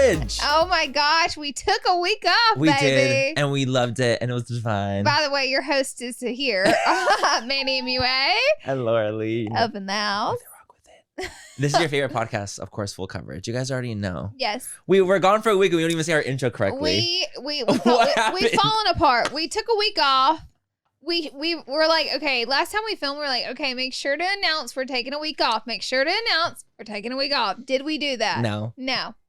coverage. Oh my gosh, we took a week off, We baby. did, and we loved it, and it was fun. By the way, your host is here, Manny MUA. And Laura Lee. Up in the house. This is your favorite podcast, of course, full coverage. You guys already know. Yes. We were gone for a week and we don't even say our intro correctly. We've happened? fallen apart. We took a week off. We were like, okay, last time we filmed, we were like, okay, make sure to announce we're taking a week off. Make sure to announce we're taking a week off. Did we do that? No.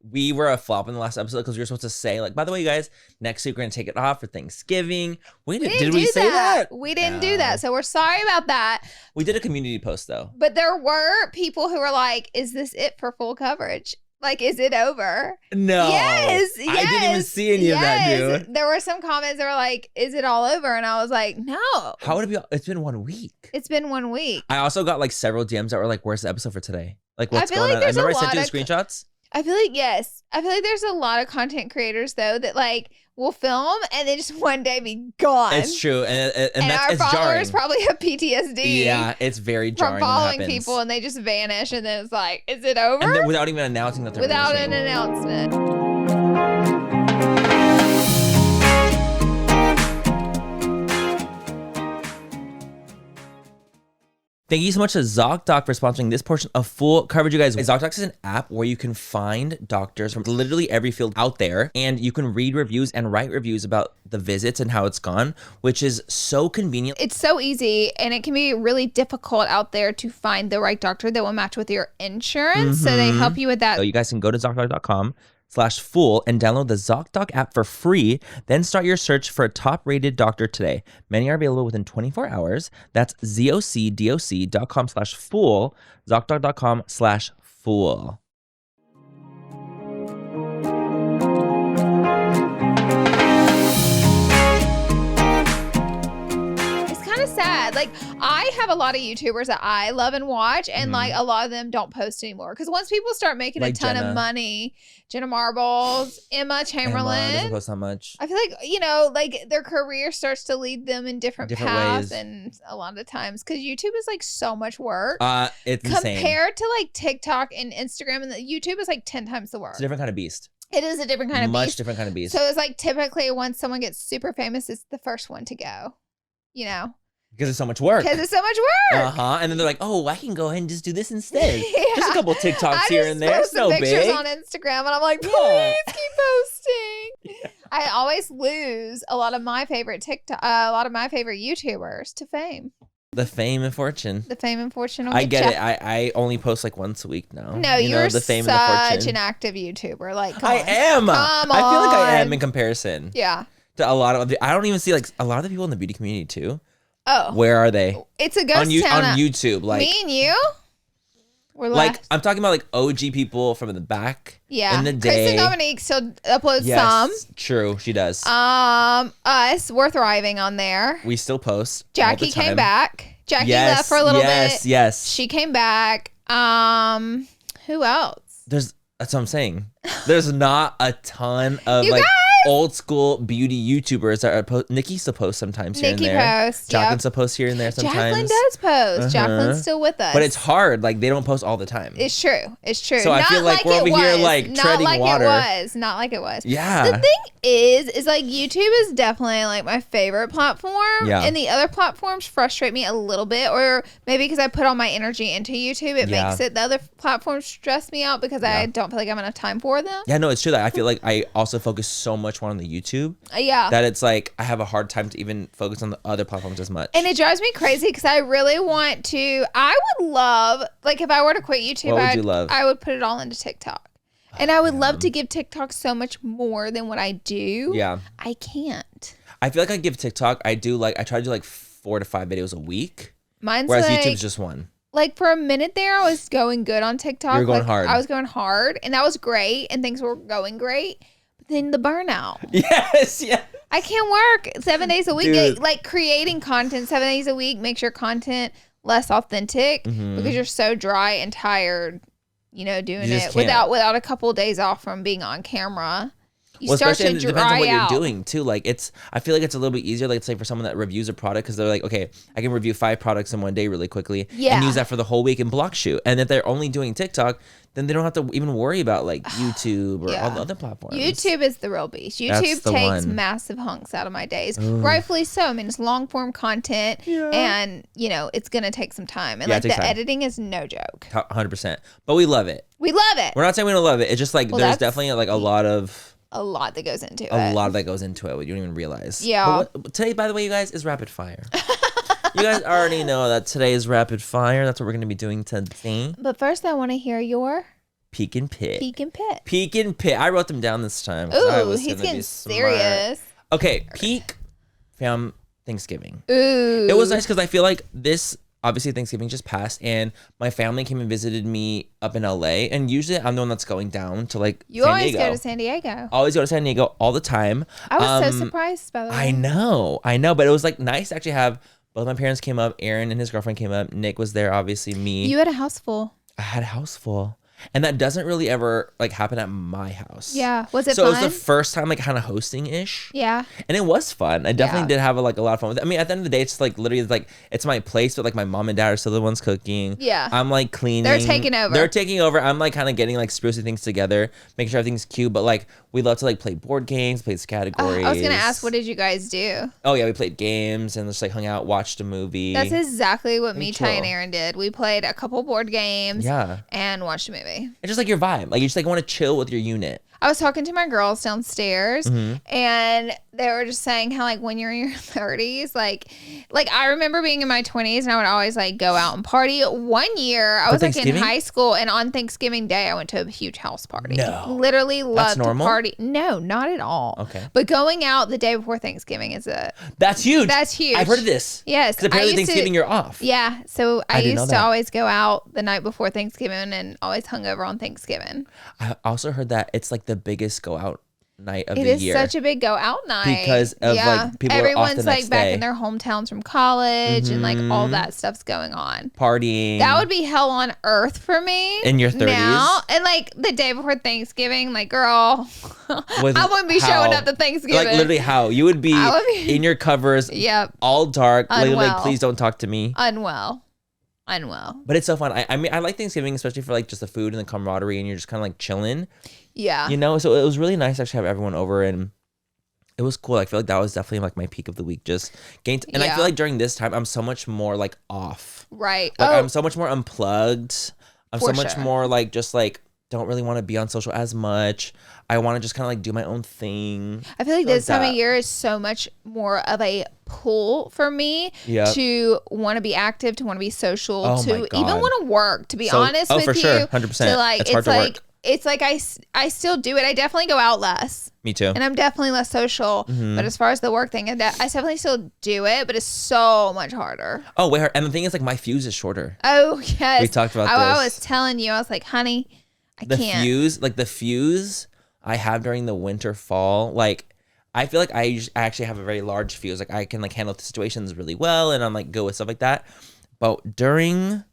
We were a flop in the last episode because we were supposed to say, like, by the way, you guys, next week we're going to take it off for Thanksgiving. Did we say that? We didn't do that. So we're sorry about that. We did a community post, though. But there were people who were like, is this it for full coverage? Like, is it over? No. Yes. I didn't even see any of that, dude. There were some comments that were like, is it all over? And I was like, no. How would it be? It's been 1 week. It's been 1 week. I also got like several DMs that were like, where's the episode for today? Like, what's going on? There's I remember I sent you the screenshots. I feel like, yes. I feel like there's a lot of content creators, though, that like will film and then just one day be gone. It's true. And our it's followers jarring. probably have PTSD. Yeah, it's very jarring. From following people and they just vanish and then it's like, is it over? And then without even announcing that they're without finishing. an announcement. Thank you so much to ZocDoc for sponsoring this portion of Full Coverage, you guys. ZocDoc is an app where you can find doctors from literally every field out there, and you can read reviews and write reviews about the visits and how it's gone, which is so convenient. It's so easy, and it can be really difficult out there to find the right doctor that will match with your insurance. So they help you with that. So you guys can go to ZocDoc.com/full and download the ZocDoc app for free. Then start your search for a top-rated doctor today. Many are available within 24 hours. That's ZocDoc.com/full, ZocDoc.com/full. Sad. Like, I have a lot of YouTubers that I love and watch, and like a lot of them don't post anymore because once people start making like a ton of money, Jenna Marbles, Emma Chamberlain, doesn't post that much. I feel like, you know, like their career starts to lead them in different paths, ways. And a lot of the times because YouTube is like so much work. It's compared to like TikTok and Instagram, and YouTube is like 10 times the work. It's a different kind of beast. It is a different kind of beast. Much different kind of beast. So it's like typically once someone gets super famous, it's the first one to go, you know. Because it's so much work. And then they're like, oh, I can go ahead and just do this instead. Yeah. Just a couple TikToks here and there. It's no pictures big. on Instagram, and I'm like, please keep posting. Yeah. I always lose a lot of my favorite YouTubers to fame. The fame and fortune. The fame and fortune. I get it. I only post like once a week now. No, you're the fame such and the fortune. An active YouTuber. Like, come on. Am. Come I feel like I am in comparison. Yeah. To a lot of I don't even see like a lot of the people in the beauty community too. Oh, where are they? It's a ghost town on YouTube. Like me and you. We're like I'm talking about like OG people from the back. Yeah, in the day. Kristen Dominique still uploads some. True, she does. Us, we're thriving on there. We still post. Jackie came back. Jackie left for a little bit. Yes. She came back. Who else? That's what I'm saying. There's not a ton of you like. Guys? Old school beauty YouTubers that are Nikki still posts sometimes here and there. Nikki posts. Jacqueline still posts here and there sometimes. Jacqueline does post. Jacqueline's still with us. But it's hard. Like they don't post all the time. It's true. It's true. So I feel like we're over here like treading water. Not like it was. Yeah. The thing is like YouTube is definitely like my favorite platform. Yeah. And the other platforms frustrate me a little bit, or maybe because I put all my energy into YouTube, it makes it the other platforms stress me out because I don't feel like I have enough time for them. Yeah, no, it's true that I feel like I also focus so much more on the YouTube. That it's like I have a hard time to even focus on the other platforms as much. And it drives me crazy because I really want to. I would love, like, if I were to quit YouTube, I would put it all into TikTok. And I would love to give TikTok so much more than what I do. Yeah. I can't. I feel like I give TikTok, I try to do like 4 to 5 videos a week. Whereas like, YouTube's just one. Like for a minute there, I was going good on TikTok. You were going hard. I was going hard, and that was great, and things were going great. But then the burnout. Yes, yeah. I can't work 7 days a week. Like creating content 7 days a week makes your content less authentic because you're so dry and tired, you know, doing it without a couple of days off from being on camera. You start to it depends on what out. you're doing too. Like I feel like it's a little bit easier, like say for someone that reviews a product, because they're like, okay, I can review 5 products in one day really quickly and use that for the whole week and block shoot. And if they're only doing TikTok, then they don't have to even worry about like YouTube or all the other platforms. YouTube is the real beast. YouTube takes massive hunks out of my days. Rightfully so. I mean, it's long form content and, it's going to take some time. And like the editing is no joke. 100%. But we love it. We love it. We're not saying we don't love it. It's just like there's definitely like a lot that goes into it. A lot that goes into it. You don't even realize. Yeah. But today, by the way, you guys, is rapid fire. You guys already know that today is rapid fire. That's what we're going to be doing today. But first, I want to hear your Peek and Pit. Peek and Pit. Peek and Pit. I wrote them down this time. Ooh, he's getting serious. Okay, peak fam Thanksgiving. Ooh. It was nice because I feel like this, obviously Thanksgiving just passed and my family came and visited me up in LA. And usually I'm the one that's going down to like You San always Diego. go to San Diego. Always go to San Diego all the time. I was so surprised, by the way. I know. But it was like nice to actually have both my parents came up. Aaron and his girlfriend came up. Nick was there, obviously me. You had a house full. I had a house full. And that doesn't really ever like happen at my house. Yeah. Was it fun? So it was the first time like kind of hosting ish. Yeah. And it was fun. I definitely did have a lot of fun with it. I mean, at the end of the day, it's like literally like it's my place, but like my mom and dad are still the ones cooking. Yeah. I'm like cleaning. They're taking over. I'm like kind of getting like sprucing things together, making sure everything's cute. But like we love to like play board games, play categories. I was gonna ask, what did you guys do? Oh yeah, we played games and just like hung out, watched a movie. That's exactly what me, Ty, and Aaron did. We played a couple board games. Yeah. And watched a movie. It's just like your vibe. Like you just like want to chill with your unit. I was talking to my girls downstairs and they were just saying how like when you're in your 30s, like I remember being in my 20s and I would always like go out and party. One year I was like in high school and on Thanksgiving Day I went to a huge house party. No. Literally loved to party. No, not at all. Okay. But going out the day before Thanksgiving is That's huge. That's huge. I've heard of this. Yes. Because apparently Thanksgiving you're off. Yeah. So I used to always go out the night before Thanksgiving and always hung over on Thanksgiving. I also heard that it's like the biggest go out night of the year. It is such a big go out night because of like people everyone's are off the like next back day. in their hometowns from college and like all that stuff's going on. Partying. That would be hell on earth for me. In your 30s now, and like the day before Thanksgiving, like girl, I wouldn't be showing up to Thanksgiving. Like literally how you would be in your covers. Yep. All dark. Like please don't talk to me. Unwell. But it's so fun. I mean, I like Thanksgiving, especially for like just the food and the camaraderie, and you're just kind of like chilling. Yeah. So it was really nice to actually have everyone over, and it was cool. I feel like that was definitely like my peak of the week. Just gained, and I feel like during this time, I'm so much more like off. Right. Like I'm so much more unplugged. I'm so much more like just like don't really want to be on social as much. I want to just kind of like do my own thing. I feel like this time of year is so much more of a pull for me to want to be active, to want to be social, to even want to work, to be honest with for you. sure. 100%. To like, it's hard to work. It's like I still do it. I definitely go out less. Me too. And I'm definitely less social. But as far as the work thing, I definitely still do it, but it's so much harder. Oh, wait. And the thing is like my fuse is shorter. Oh, yes. We talked about this. I was telling you, I was like, honey, I can't. The fuse I have during the winter, fall, like I feel like I actually have a very large fuse. Like I can like handle the situations really well and I'm like go with stuff like that. But during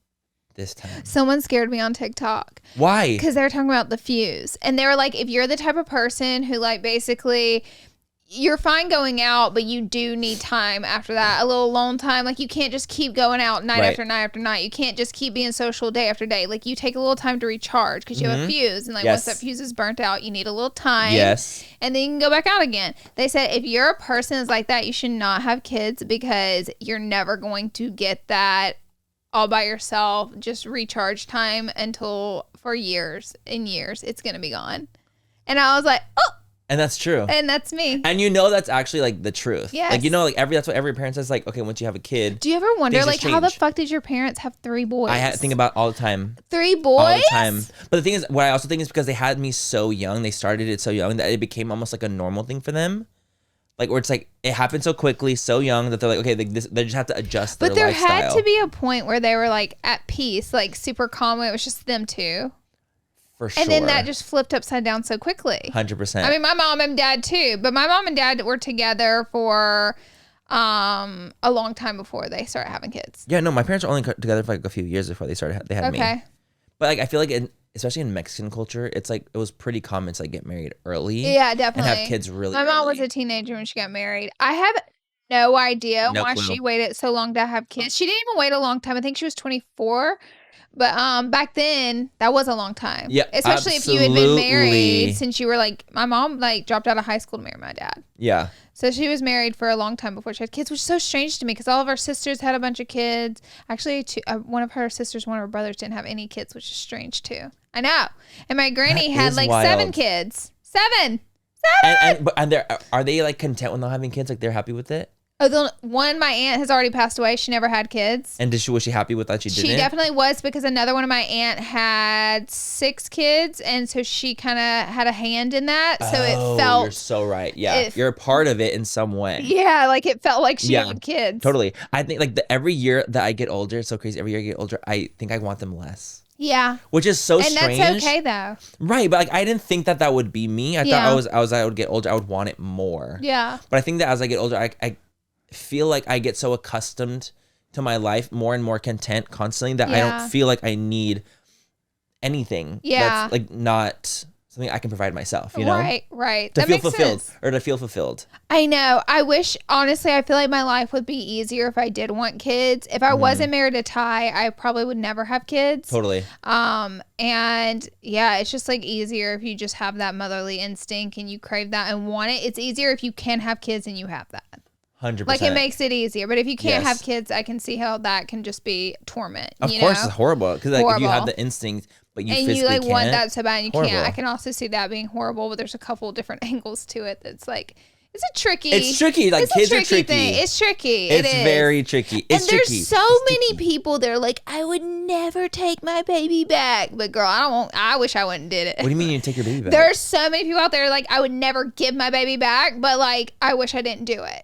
this time. Someone scared me on TikTok. Why? Because they were talking about the fuse. And they were like, if you're the type of person who like basically you're fine going out, but you do need time after that, a little alone time. Like you can't just keep going out night after night after night. You can't just keep being social day after day. Like you take a little time to recharge because you have a fuse. And like once that fuse is burnt out, you need a little time. Yes. And then you can go back out again. They said if you're a person that's like that, you should not have kids because you're never going to get that all by yourself, just recharge time until for years and years, it's going to be gone. And I was like, oh. And that's true. And that's me. And that's actually like the truth. Yes. Like, that's what every parent says. Like, okay, once you have a kid. Do you ever wonder like how the fuck did your parents have 3 boys? I think about all the time. 3 boys? All the time. But the thing is, what I also think is because they had me so young, they started it so young that it became almost like a normal thing for them. Like, where it's like, it happened so quickly, so young that they're like, okay, they just have to adjust their lifestyle. But there had to be a point where they were like at peace, like super calm. It was just them 2. For sure. And then that just flipped upside down so quickly. 100%. I mean, my mom and dad too, but my mom and dad were together for a long time before they started having kids. Yeah, no, my parents were only together for like a few years before they had me. Okay. But like, I feel like especially in Mexican culture, it's like it was pretty common to like get married early. Yeah, definitely. And have kids really My mom early. was a teenager when she got married. I have no idea No why clue. she waited so long to have kids. She didn't even wait a long time. I think she was 24. But back then, that was a long time. Yeah, especially if you had been married since you were like, my mom like dropped out of high school to marry my dad. Yeah. So she was married for a long time before she had kids, which is so strange to me because all of our sisters had a bunch of kids. Actually, one of her sisters, one of her brothers didn't have any kids, which is strange too. I know. And my granny had like wild. 7 kids. 7. And are they like content with not having kids? Like they're happy with it? Oh, my aunt has already passed away. She never had kids. And was she happy with that? She didn't? She definitely was because another one of my aunt had 6 kids. And so she kind of had a hand in that. So it felt. You're so right. Yeah. You're a part of it in some way. Yeah. Like it felt like she had kids. Totally. I think like every year that I get older, it's so crazy. Every year I get older, I think I want them less. Yeah. Which is so strange. And that's okay though. Right. But like I didn't think that would be me. I thought I would get older, I would want it more. Yeah. But I think that as I get older, I feel like I get so accustomed to my life, more and more content constantly that I don't feel like I need anything that's like not something I can provide myself, you know? Right. To that feel makes fulfilled sense. or to feel fulfilled. I know. I wish, honestly, I feel like my life would be easier if I did want kids. If I wasn't married to Ty, I probably would never have kids. Totally. And yeah, it's just like easier if you just have that motherly instinct and you crave that and want it. It's easier if you can have kids and you have that. 100%. Like it makes it easier, but if you can't have kids, I can see how that can just be torment. Of course, it's horrible because like if you have the instinct, but you physically like can't, want that so bad and you can't. I can also see that being horrible, but there's a couple different angles to it. That's like it's tricky. Like kids are tricky. Thing. It's tricky. It's very tricky. It's tricky. There's so many people that are like, I would never take my baby back, but girl, I wish I wouldn't did it. What do you mean you take your baby back? There's so many people out there like I would never give my baby back, but like I wish I didn't do it.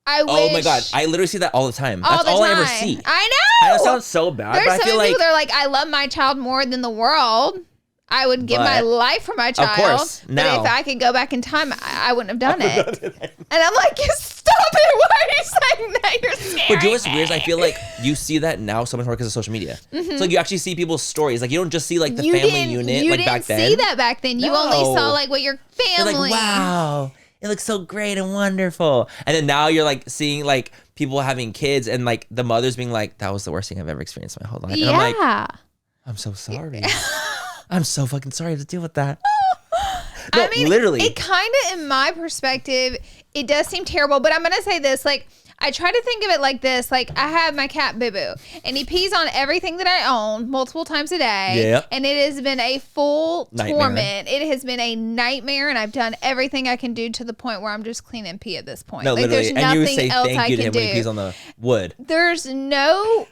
Oh my God. I literally see that all the time. That's all I ever see. I know. I know it sounds so bad, There's but I feel like. People that are like, I love my child more than the world. I would give my life for my child. Of course. But if I could go back in time, I wouldn't have done it. And I'm like, stop it. Why are you saying that? You're scaring But do you know what's weird is I feel like you see that now so much more because of social media. So like you actually see people's stories. Like you don't just see like the family unit like back then. You didn't see that back then. You only saw like what your family. You're like, wow. It looks so great and wonderful. And then now you're like seeing like people having kids and like the mothers being like, that was the worst thing I've ever experienced in my whole life. And I'm like, I'm so sorry. I'm so fucking sorry to deal with that. No, I mean, literally. It kind of, in my perspective, it does seem terrible. But I'm going to say this, like, I try to think of it like this. Like, I have my cat, Boo Boo, and he pees on everything that I own multiple times a day. Yeah. And it has been a full torment. It has been a nightmare, and I've done everything I can do to the point where I'm just clean and pee at this point. No, like, literally. There's nothing and you would say else thank I you to can him when he pees on the wood. There's no...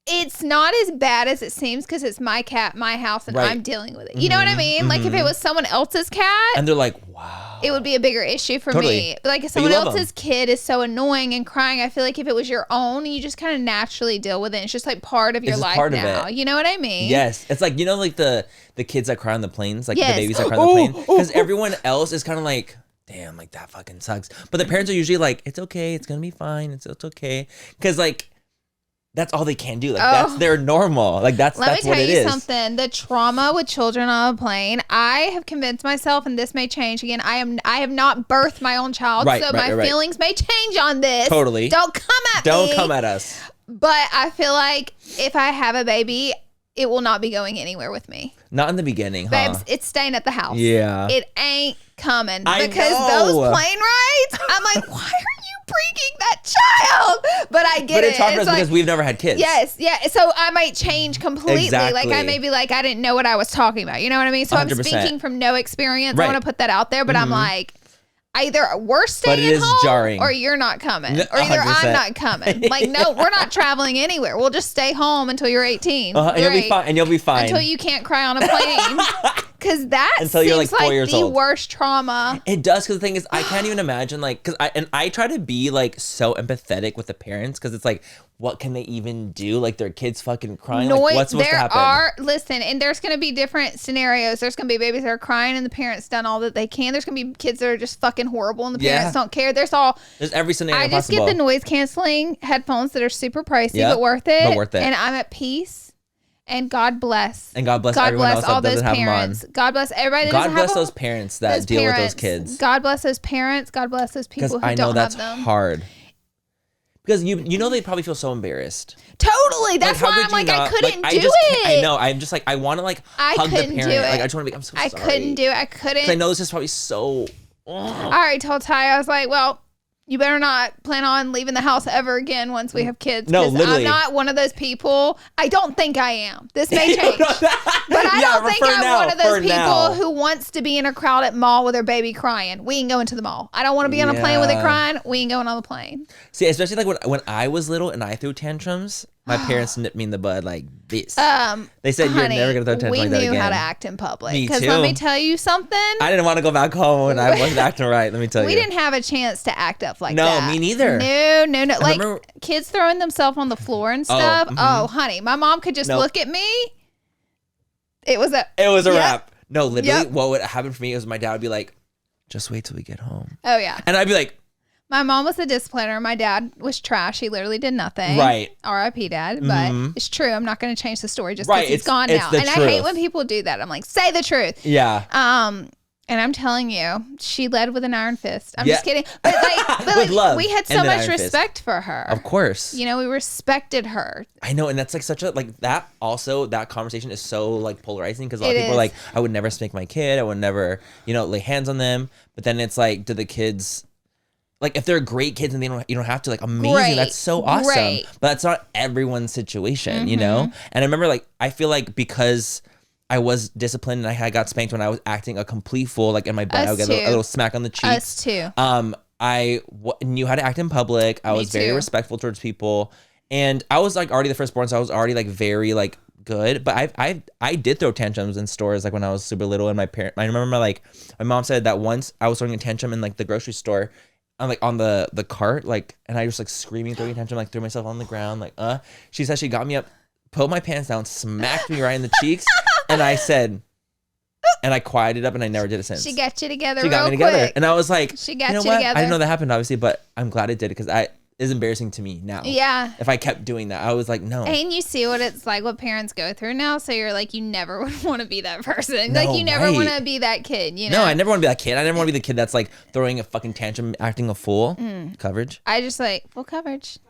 It's not as bad as it seems because it's my cat, my house, and I'm dealing with it. You know what I mean? Like if it was someone else's cat, and they're like, wow, it would be a bigger issue for me. But like if someone else's kid is so annoying and crying, I feel like if it was your own, you just kind of naturally deal with it. It's just like part of your life now. You know what I mean? Yes. It's like, you know, like the kids that cry on the planes, like the babies that cry on the plane, because everyone else is kind of like, damn, like that fucking sucks. But the parents are usually like, it's okay, it's gonna be fine, it's okay, because like. That's all they can do. Like that's their normal. Like that's what it is. Let me tell you something. The trauma with children on a plane. I have convinced myself, and this may change again. I have not birthed my own child, so my feelings may change on this. Totally. Don't come at me. Don't come at us. But I feel like if I have a baby, it will not be going anywhere with me. Not in the beginning, Babes, it's staying at the house. Yeah. It ain't coming. Because those plane rides, I'm like, why are you bringing that child? But I get it. But it's hard for us because we've never had kids. Yes, yeah. So I might change completely. Exactly. Like I may be like, I didn't know what I was talking about. You know what I mean? So 100%. I'm speaking from no experience. I want to put that out there, but I'm like, either we're staying home jarring. Or you're not coming. Or either 100%. I'm not coming. Like, no, we're not traveling anywhere. We'll just stay home until you're 18. And you'll be fine. And you'll be fine. Until you can't cry on a plane. Because that until seems you're like 4 years old. Worst trauma. It does, because the thing is, I can't even imagine, like, because I try to be, like, so empathetic with the parents, because it's like, what can they even do? Like, their kids fucking crying. Like, what's supposed to happen? Listen, and there's going to be different scenarios. There's going to be babies that are crying and the parents done all that they can. There's going to be kids that are just fucking horrible and the parents don't care. There's every scenario I just get the noise canceling headphones that are super pricey, but worth it. And I'm at peace. And God bless. And God bless everyone else that doesn't have them on. God bless everybody that God doesn't bless have those parents that deal with those kids. God bless those parents. God bless those people who don't have them. Because I know that's hard. Because you know they probably feel so embarrassed. Totally. That's why I'm like, I couldn't do it. I know. I'm just like, I want to like hug the parent. Like, I just want to be, I'm so sorry. I couldn't do it. I couldn't. Because I know this is probably so. I already told Ty, I was like, well, you better not plan on leaving the house ever again once we have kids. No, literally. I'm not one of those people. I don't think I am. This may change. But I don't think I'm one of those people who wants to be in a crowded mall with their baby crying. We ain't going to the mall. I don't want to be on a plane with it crying. We ain't going on the plane. See, especially like when I was little and I threw tantrums, my parents nipped me in the bud like this. They said, honey, you're never going to throw tantrums like that again. We knew how to act in public. Me because too. let me tell you something. I didn't want to go back home when I wasn't acting right. Let me tell you. We didn't have a chance to act up like that. No, me neither. No. Like kids throwing themselves on the floor and stuff. Oh, honey, my mom could just look at me. It was a wrap. No, literally what would happen for me is my dad would be like, just wait till we get home. Oh, yeah. And I'd be like, my mom was the discipliner. My dad was trash. He literally did nothing. Right. R.I.P. Dad. But it's true. I'm not going to change the story just because he's gone now. And I hate when people do that. I'm like, say the truth. Yeah. And I'm telling you, she led with an iron fist. I'm just kidding. But like love we had so much respect for her. Of course. You know, we respected her. I know. And that's like such a, like that also, that conversation is so like polarizing because a lot of people are like, I would never spank my kid. I would never, lay hands on them. But then it's like, do the kids, like if they're great kids and you don't have to, like amazing. Great. That's so awesome. Great. But that's not everyone's situation, you know? And I remember like, I feel like because I was disciplined and I got spanked when I was acting a complete fool, like in my bed, I would get a little smack on the cheek. Us too. I knew how to act in public. I was very respectful towards people. And I was like already the firstborn, so I was already like very like good. But I did throw tantrums in stores like when I was super little. And I remember like my mom said that once I was throwing a tantrum in like the grocery store. I'm like on the cart, like, and I was like screaming, throwing a tantrum, like threw myself on the ground, like, She said she got me up, pulled my pants down, smacked me right in the cheeks, and I said, and I quieted up, and I never did it since. She got you together. She got me together, and I was like, she got you know you what? together. I didn't know that happened, obviously, but I'm glad it did because it's embarrassing to me now. Yeah. If I kept doing that, I was like, no. And you see what it's like, what parents go through now. So you're like, you never would want to be that person. No, like you never want to be that kid, you know? No, I never want to be that kid. I never want to be the kid that's like throwing a fucking tantrum, acting a fool. Coverage. I just like, full coverage.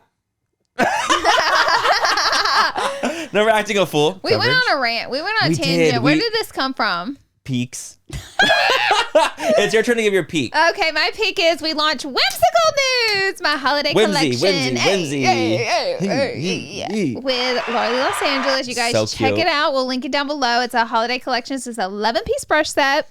Never acting a fool. We went on a rant. We went on a tangent. Where did this come from? Peaks. It's your turn to give your peak. Okay, my peak is we launched Whimsical Nudes, my holiday collection. Whimsy. With Lori Los Angeles. You guys check it out. We'll link it down below. It's a holiday collection. It's an 11-piece brush set.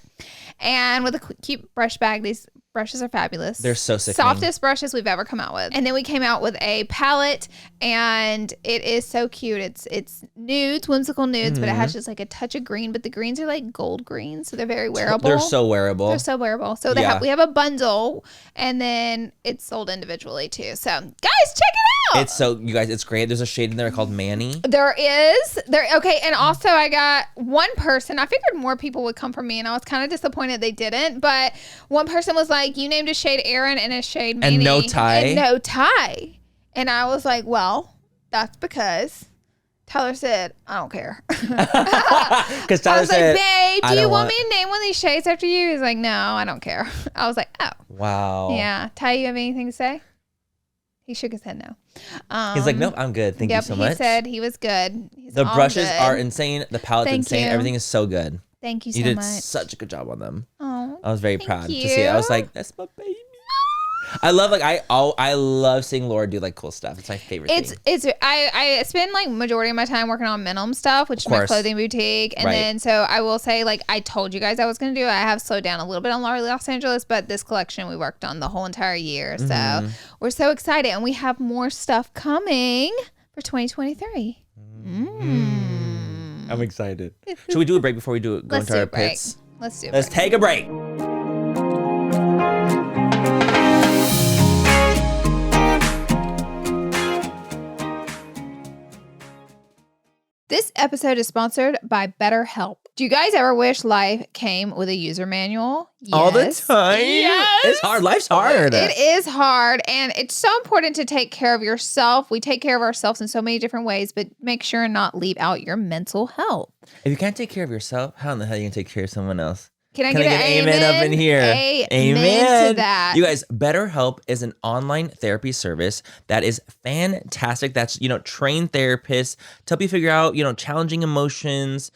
And with a cute brush bag. These brushes are fabulous. They're so sickening. Softest brushes we've ever come out with. And then we came out with a palette, and it is so cute. It's nudes, whimsical nudes, but it has just like a touch of green. But the greens are like gold greens, so they're very wearable. They're so wearable. So we have a bundle, and then it's sold individually too. So guys, check it out. It's so, you guys, it's great. There's a shade in there called Manny. There is. Okay, and also I got one person. I figured more people would come from me, and I was kind of disappointed they didn't. But one person was like, you named a shade Aaron and a shade Manny. And no tie. And no tie. And I was like, well, that's because Tyler said, I don't care. Because Tyler said, babe, do you want me to name one of these shades after you? He's like, no, I don't care. I was like, oh. Wow. Yeah. Ty, you have anything to say? He shook his head no. He's like, nope, I'm good. Thank you so much. He said he was good. The brushes are insane. The palette's insane. Everything is so good. Thank you so much. You did such a good job on them. Oh, I was very proud to see it. I was like, that's my baby. I love I love seeing Laura do like cool stuff. It's my favorite thing. I spend like majority of my time working on Minimum stuff, which is my clothing boutique. And then so I will say, like I told you guys I was gonna do, I have slowed down a little bit on Lori Los Angeles, but this collection we worked on the whole entire year. So we're so excited, and we have more stuff coming for 2023. I'm excited. Should we do a break before we go into our pits? Let's do it. Let's take a break. This episode is sponsored by BetterHelp. Do you guys ever wish life came with a user manual? Yes. All the time? Yes. It's hard. Life's hard. It is hard. And it's so important to take care of yourself. We take care of ourselves in so many different ways, but make sure and not leave out your mental health. If you can't take care of yourself, how in the hell are you going to take care of someone else? Can I get an amen up in here? Amen to that. You guys, BetterHelp is an online therapy service that is fantastic. That's, trained therapists to help you figure out, challenging emotions,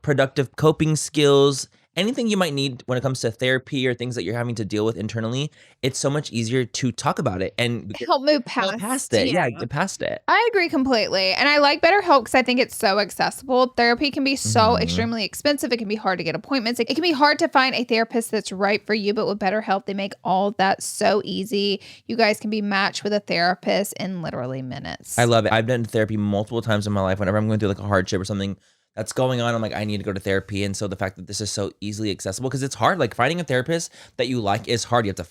productive coping skills, anything you might need when it comes to therapy or things that you're having to deal with internally. It's so much easier to talk about it and help move past it. Yeah, get past it. I agree completely. And I like BetterHelp because I think it's so accessible. Therapy can be so extremely expensive. It can be hard to get appointments. It can be hard to find a therapist that's right for you. But with BetterHelp, they make all of that so easy. You guys can be matched with a therapist in literally minutes. I love it. I've done therapy multiple times in my life. Whenever I'm going through like a hardship or something that's going on, I'm like, I need to go to therapy. And so the fact that this is so easily accessible, because it's hard, like finding a therapist that you like is hard. You have to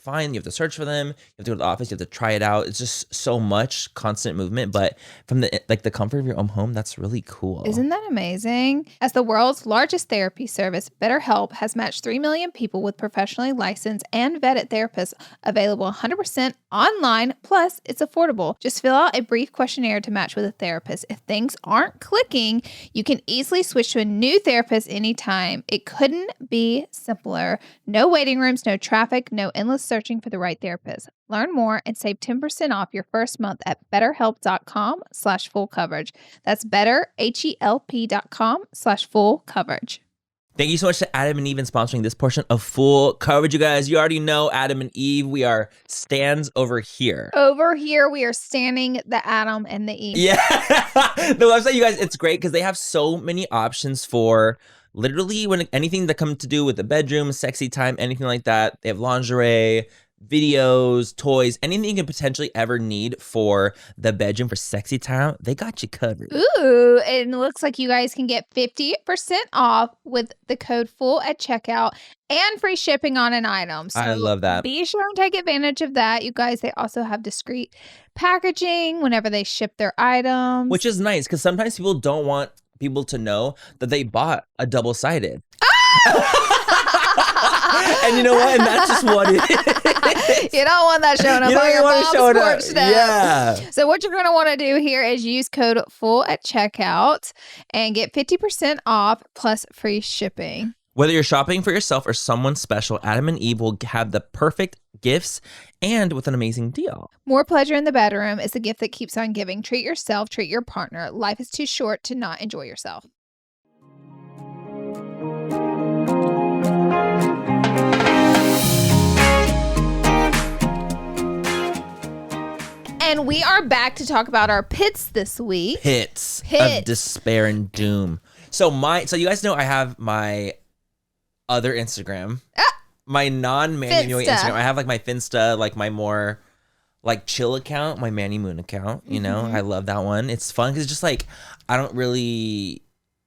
search for them, you have to go to the office, you have to try it out. It's just so much constant movement, but from the comfort of your own home, that's really cool. Isn't that amazing? As the world's largest therapy service, BetterHelp has matched 3 million people with professionally licensed and vetted therapists, available 100% online, plus it's affordable. Just fill out a brief questionnaire to match with a therapist. If things aren't clicking, you can easily switch to a new therapist anytime. It couldn't be simpler. No waiting rooms, no traffic, no endless searching for the right therapist. Learn more and save 10% off your first month at betterhelp.com/full coverage. That's betterhelp.com/full coverage. Thank you so much to Adam and Eve in sponsoring this portion of Full Coverage, you guys. You already know Adam and Eve. We are stands over here. Over here, we are standing the Adam and the Eve. Yeah. The website, you guys, it's great because they have so many options for literally anything that comes to do with the bedroom, sexy time, anything like that. They have lingerie, videos, toys, anything you can potentially ever need for the bedroom for sexy time, they got you covered. Ooh, and it looks like you guys can get 50% off with the code FULL at checkout and free shipping on an item. So I love that. Be sure and take advantage of that. You guys, they also have discreet packaging whenever they ship their items. Which is nice because sometimes people don't want people to know that they bought a double-sided. And you know what? And that's just what it is. You don't want that showing up on your mom's porch step. Yeah. So what you're going to want to do here is use code FULL at checkout and get 50% off plus free shipping. Whether you're shopping for yourself or someone special, Adam and Eve will have the perfect gifts and with an amazing deal. More pleasure in the bedroom is the gift that keeps on giving. Treat yourself, treat your partner. Life is too short to not enjoy yourself. And we are back to talk about our pits this week. Pits of despair and doom. So you guys know I have my other Instagram, my non-Manny Moon Instagram. I have like my Finsta, like my more like chill account, my Manny Moon account. You know, I love that one. It's fun because it's just like I don't really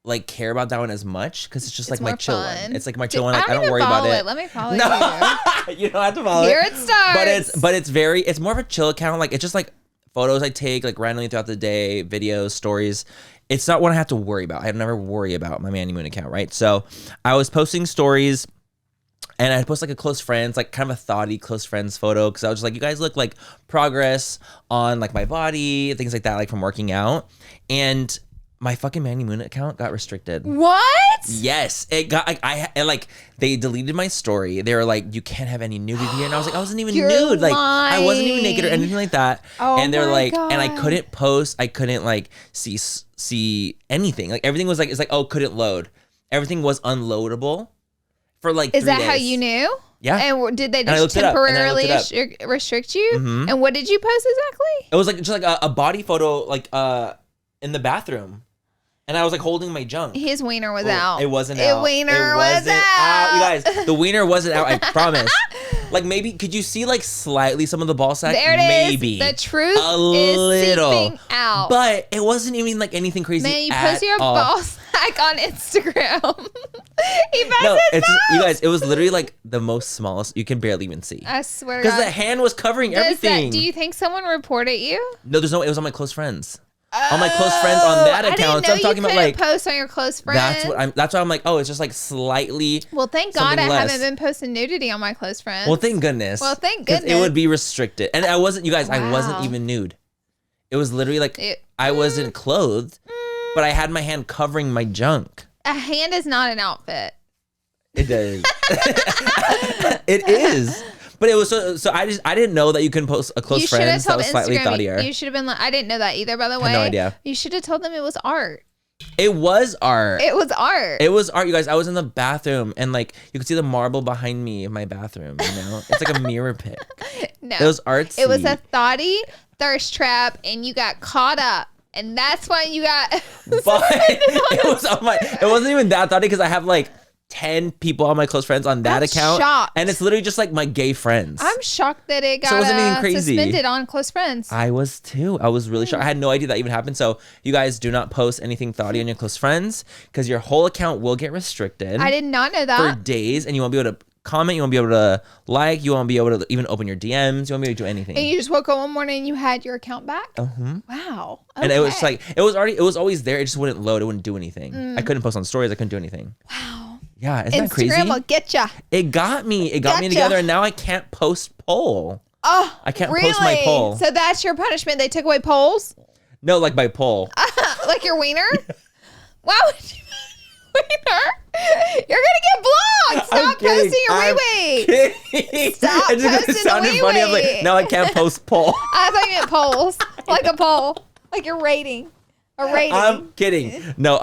like care about that one as much because it's just like my chill one. It's like my chill one. Like, I don't worry about it. Let me follow you. You don't have to follow Here it starts. But it's more of a chill account. Like it's just like photos I take like randomly throughout the day, videos, stories. It's not one I have to worry about. I never worry about my Manny Moon account, right? So I was posting stories and I'd post like a close friends, like kind of a thoughty close friends photo because I was just like, you guys look like progress on like my body, things like that, like from working out. And my fucking Manny Moon account got restricted. What? Yes, it got like they deleted my story. They were like, you can't have any nudity here, and I was like, I wasn't even nude, like I wasn't even naked or anything like that. Oh, and they're like, God. and I couldn't post, I couldn't like see anything. Like everything was like, it's like, oh, couldn't load. Everything was unloadable for like 3 days. Is that how you knew? Yeah. And did they just temporarily restrict you? Mm-hmm. And what did you post exactly? It was like just like a body photo, like in the bathroom. And I was like holding my junk. His wiener was out. It wasn't out. Wiener was out. You guys, the wiener wasn't out, I promise. Like maybe, could you see like slightly some of the ball sack? There it maybe. is. The truth a little. is seeping out. But it wasn't even like anything crazy. Man, you post your ball sack on Instagram. He no, you guys, it was literally like the most smallest. You can barely even see. I swear to God. Because the hand was covering everything. Do you think someone reported you? No, it was on my close friends. on my close friends on that account. So I'm talking about like post on your close friends. That's why I'm like, oh, it's just like slightly. Well, thank God I haven't been posting nudity on my close friends. Well, thank goodness. It would be restricted, and I wasn't. You guys, I wasn't even nude. It was literally like I wasn't clothed, but I had my hand covering my junk. A hand is not an outfit. It is. It is. But it was so I didn't know that you couldn't post a close friends that was slightly thoughtier. You should have been like, I didn't know that either, by the way. I had no idea. You should have told them it was art. It was art. It was art. It was art, you guys. I was in the bathroom and like you could see the marble behind me in my bathroom, you know? It's like a mirror pic. No. It was artsy. It was a thoughty thirst trap and you got caught up. And that's why you got But it wasn't even that thoughty because I have like 10 people on my close friends on that account. Shocked. And it's literally just like my gay friends. I'm shocked that it got so it wasn't even crazy. Suspended on close friends. I was too. I was really shocked. I had no idea that even happened. So you guys do not post anything thoughty on your close friends because your whole account will get restricted. I did not know that. For days, and you won't be able to comment, you won't be able to like, you won't be able to even open your DMs, you won't be able to do anything. And you just woke up one morning and you had your account back? Wow. Okay. And it was like, it was always there, it just wouldn't load, it wouldn't do anything. I couldn't post on stories, I couldn't do anything. Wow. Yeah, isn't that crazy? Instagram will get ya. It got me together, and now I can't post poll. Oh, I can't really? post my poll. So that's your punishment? They took away polls? No, like my poll. Like your wiener? Why would you wiener? You're gonna get blocked. Stop posting your wee-wee. Stop it just posting sounded the funny. I'm wee-wee. like, now I can't post poll. I thought you meant polls. Like a poll. Like your rating. A rating. I'm kidding. No,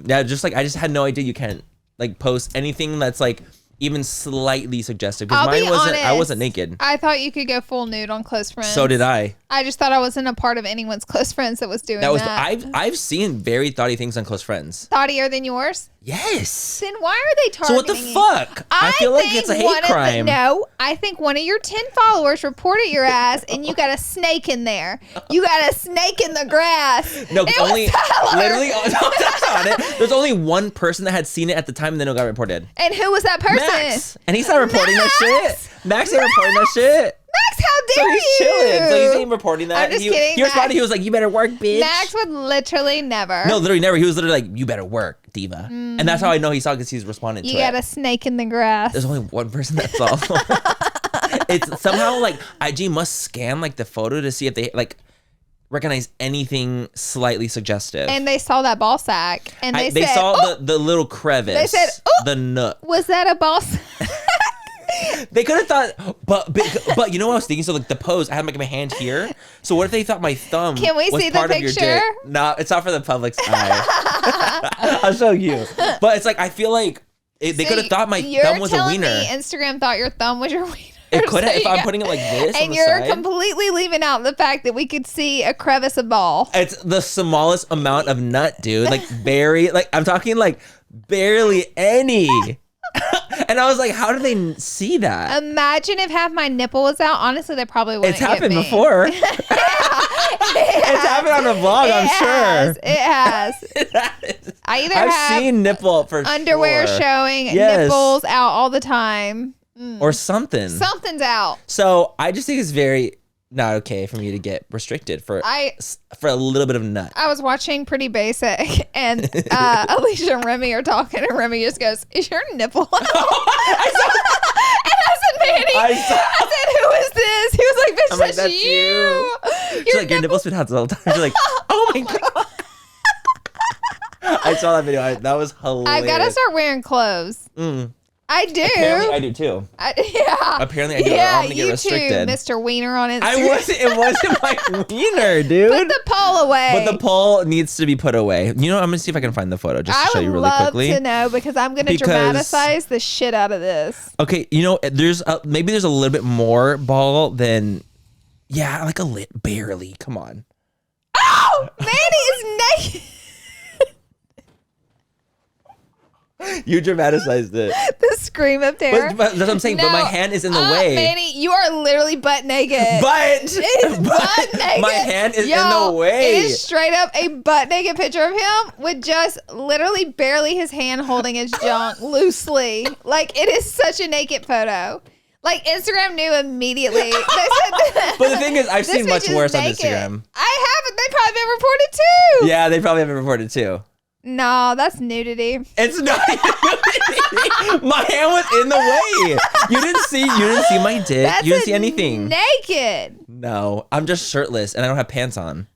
yeah, just like I just had no idea you can't like post anything that's like even slightly suggestive. Because mine wasn't. Honest, I wasn't naked. I thought you could go full nude on close friends. So did I. I just thought I wasn't a part of anyone's close friends that was doing that. I've seen very thoughty things on close friends. Thoughtier than yours? Yes. Then why are they targeting So what the fuck? I feel like it's a hate crime. No, I think one of your 10 followers reported your ass and you got a snake in there. You got a snake in the grass. No, literally, no, that's not it. There's only one person that had seen it at the time and then it got reported. And who was that person? Max. And he's not reporting that shit. Max ain't reporting that shit. Max, how dare you? So he's chilling. So he's even reporting that. I'm just kidding. He responded. He was like, "You better work, bitch." Max would literally never. No, literally never. He was literally like, "You better work, diva." And that's how I know he saw because he's responded to it. You got a snake in the grass. There's only one person that saw. It's somehow like IG must scan like the photo to see if they like recognize anything slightly suggestive. And they saw that ball sack, and they saw the little crevice. They said, the nook. Was that a ball sack? They could have thought, but you know what I was thinking? So like the pose, I had my hand here. So what if they thought my thumb Can we was see part the of your picture? dick? No, it's not for the public's eye. I'll show you. But it's like I feel like they could have thought my thumb was a wiener. Me Instagram thought your thumb was your wiener. It could have if I'm putting it like this. And on the you're side. completely leaving out the fact that we could see a crevice of ball. It's the smallest amount of nut, dude. Like I'm talking like barely any. And I was like, how do they see that? Imagine if half my nipple was out. Honestly, they probably wouldn't. It's happened get me. before. It's happened on a vlog, I'm sure. It has. I've seen nipple for underwear sure. showing, nipples out all the time. Or something. Something's out. So I just think it's very not okay for me to get restricted for a little bit of nut. I was watching Pretty Basic and Alicia and Remy are talking and Remy just goes, "Is your nipple out?" And I said, "Manny." I said, "Who is this?" He was like, "Bitch, that's like, you." She's like, "Your nipple's been out the whole time." She's like, "Oh my God." I saw that video. That was hilarious. I've got to start wearing clothes. I do. Apparently I do too. Yeah. Apparently I do. Yeah, I'm gonna get restricted. Too, Mr. Wiener on Instagram. It wasn't my wiener, dude. Put the poll away. But the poll needs to be put away. You know, I'm gonna see if I can find the photo just to show you really quickly. I would love to know because I'm gonna dramatize the shit out of this. Okay, you know, maybe there's a little bit more ball than, like barely. Come on. Oh, Manny is naked. You dramatized it. The scream of terror. But that's what I'm saying. No, but my hand is in the way. Manny, you are literally butt naked. Butt naked. My hand is in the way. It is straight up a butt naked picture of him with just literally barely his hand holding his junk loosely. Like it is such a naked photo. Like Instagram knew immediately. But the thing is, I've seen much worse on Instagram. I haven't. They probably been reported too. Yeah, they probably have been reported too. No, that's nudity. It's not nudity. My hand was in the way. You didn't see my dick. That's you didn't see anything. Naked. No, I'm just shirtless and I don't have pants on.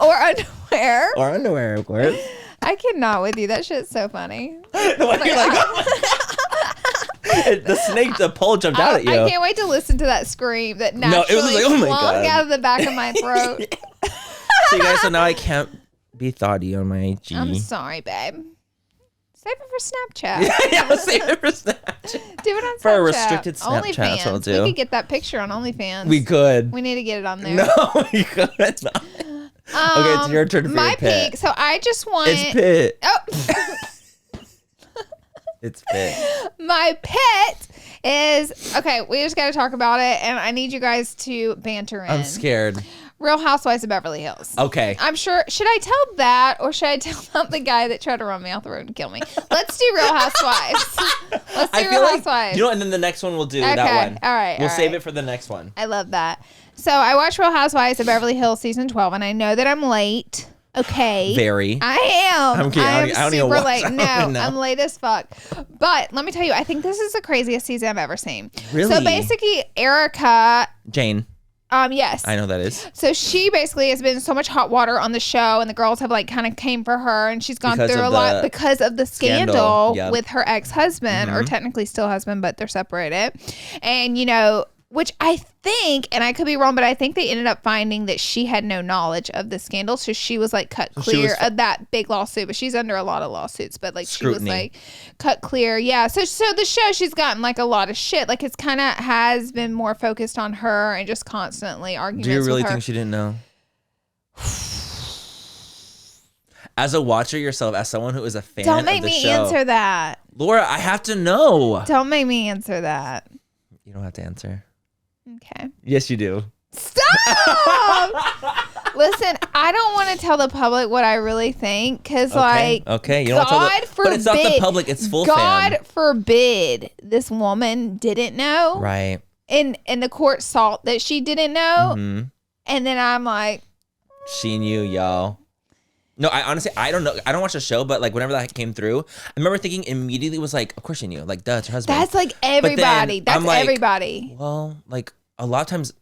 Or underwear. Or underwear, of course. I cannot with you. That shit's so funny. You're like, the pole jumped out at you. I can't wait to listen to that scream that naturally it was like, oh my God. out of the back of my throat. So you guys, so now I can't be thoughty on my IG. I'm sorry, babe. Save it for Snapchat. Yeah, save it for Snapchat. Do it on Snapchat. For a restricted Snapchat, OnlyFans. that's what I'll do. We could get that picture on OnlyFans. We could. We need to get it on there. No, we could not. Okay, it's your turn to my Pit. peak. So I just want. It's Pit. Oh. It's Pit. My pet is okay. We just got to talk about it, and I need you guys to banter in. I'm scared. Real Housewives of Beverly Hills. Okay. I'm sure. Should I tell that, or should I tell about the guy that tried to run me off the road and kill me? Let's do Real Housewives. Let's do Real Housewives. And then the next one we'll do that one. All right. We'll save it for the next one. I love that. So I watched Real Housewives of Beverly Hills season 12, and I know that I'm late. Okay. Very. I am. I'm kidding. I am super late. No, No, I'm late as fuck. But let me tell you, I think this is the craziest season I've ever seen. Really? So basically, Erica. Jane. Yes. I know that is. So she basically has been so much hot water on the show, and the girls have like kind of came for her, and she's gone through a lot because of the scandal with her ex-husband, or technically still husband, but they're separated. And which I think, and I could be wrong, but I think they ended up finding that she had no knowledge of the scandal. So she was like cut clear of that big lawsuit, but she's under a lot of lawsuits, but like scrutiny. She was like cut clear. Yeah. So the show, she's gotten like a lot of shit. Like it's kind of has been more focused on her and just constantly arguments with her. Do you really think she didn't know? As a watcher yourself, as someone who is a fan of the show. Don't make me answer that. Laura, I have to know. Don't make me answer that. You don't have to answer. Okay. Yes, you do. Stop! Listen, I don't want to tell the public what I really think because, okay, you don't God tell forbid, but it's not the public; it's full God fan. forbid this woman didn't know, right? And the court saw that she didn't know, and then I'm like, she knew, y'all. No, I honestly, I don't know. I don't watch the show, but like whenever that came through, I remember thinking immediately was like, of course she knew. Like, duh, it's her husband. That's like everybody. That's like, everybody. Well, like a lot of times,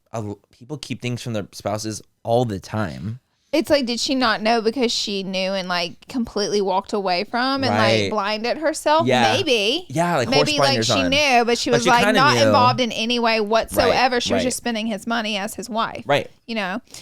people keep things from their spouses all the time. It's like, did she not know because she knew and like completely walked away from and like blinded herself? Yeah. Maybe. Yeah, like maybe like she knew, but she was like not involved in any way whatsoever. She was just spending his money as his wife. Right.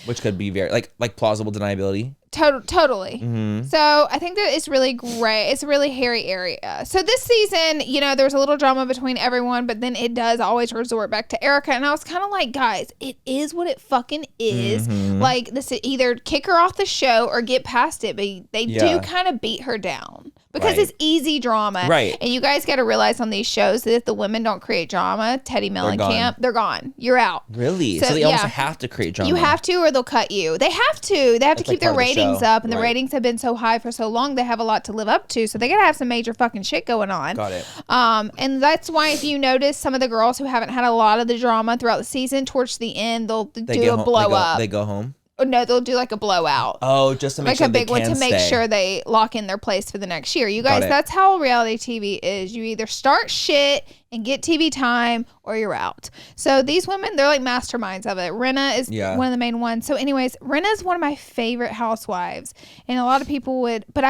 Which could be very like plausible deniability. Totally. So I think that it's really great. It's a really hairy area. So this season, there was a little drama between everyone, but then it does always resort back to Erica. And I was kind of like, guys, it is what it fucking is. Like, this is either kick her off the show or get past it. But they do kind of beat her down because it's easy drama. Right. And you guys got to realize on these shows that if the women don't create drama, Teddy Mellencamp, they're gone. You're out. Really? So they almost have to create drama. You have to, or they'll cut you. They have to. They have to keep their ratings up, and the ratings have been so high for so long. They have a lot to live up to, so they gotta have some major fucking shit going on. Got it. And that's why if you notice some of the girls who haven't had a lot of the drama throughout the season, towards the end they'll do a blow up. They go home. No, they'll do like a blowout. Oh, just to make sure like a big one to make sure they lock in their place for the next year. You guys, that's how reality TV is. You either start shit and get TV time or you're out. So these women, they're like masterminds of it. Rinna is one of the main ones. So anyways, Rinna is one of my favorite housewives. And a lot of people would, but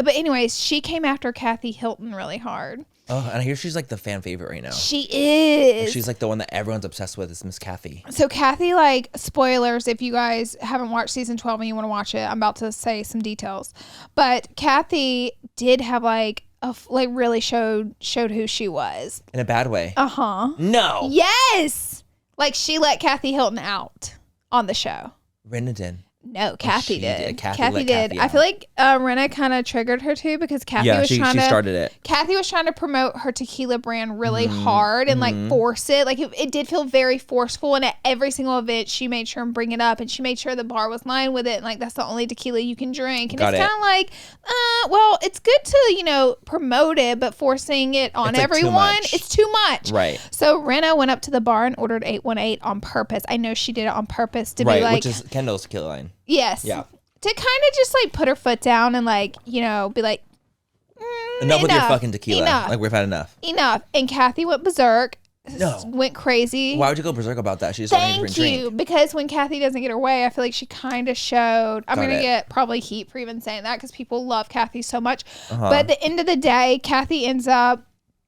anyways, she came after Kathy Hilton really hard. Oh, and I hear she's like the fan favorite right now. She is. She's like the one that everyone's obsessed with is Miss Kathy. So Kathy, like, spoilers, if you guys haven't watched season 12 and you want to watch it, I'm about to say some details. But Kathy did have like really showed who she was. In a bad way. Uh-huh. No. Yes. Like she let Kathy Hilton out on the show. Rinna did. No, Kathy did. Kathy did. I feel like Rinna kind of triggered her too because Kathy was trying to. She started it. Kathy was trying to promote her tequila brand really hard and like force it. Like it did feel very forceful. And at every single event, she made sure and bring it up, and she made sure the bar was lined with it. And like that's the only tequila you can drink. And it's kind of like, well, it's good to promote it, but forcing it on everyone, it's too much. Right. So Rinna went up to the bar and ordered 818 on purpose. I know she did it on purpose to be like, which is Kendall's tequila line. Yes. Yeah. To kind of just like put her foot down and like, be like, enough with your fucking tequila. Enough. Like we've had enough. Enough. And Kathy went berserk. No. Went crazy. Why would you go berserk about that? She just Thank you. Because when Kathy doesn't get her way, I feel like she kind of showed. I'm going to get probably heat for even saying that because people love Kathy so much. But at the end of the day, Kathy ends up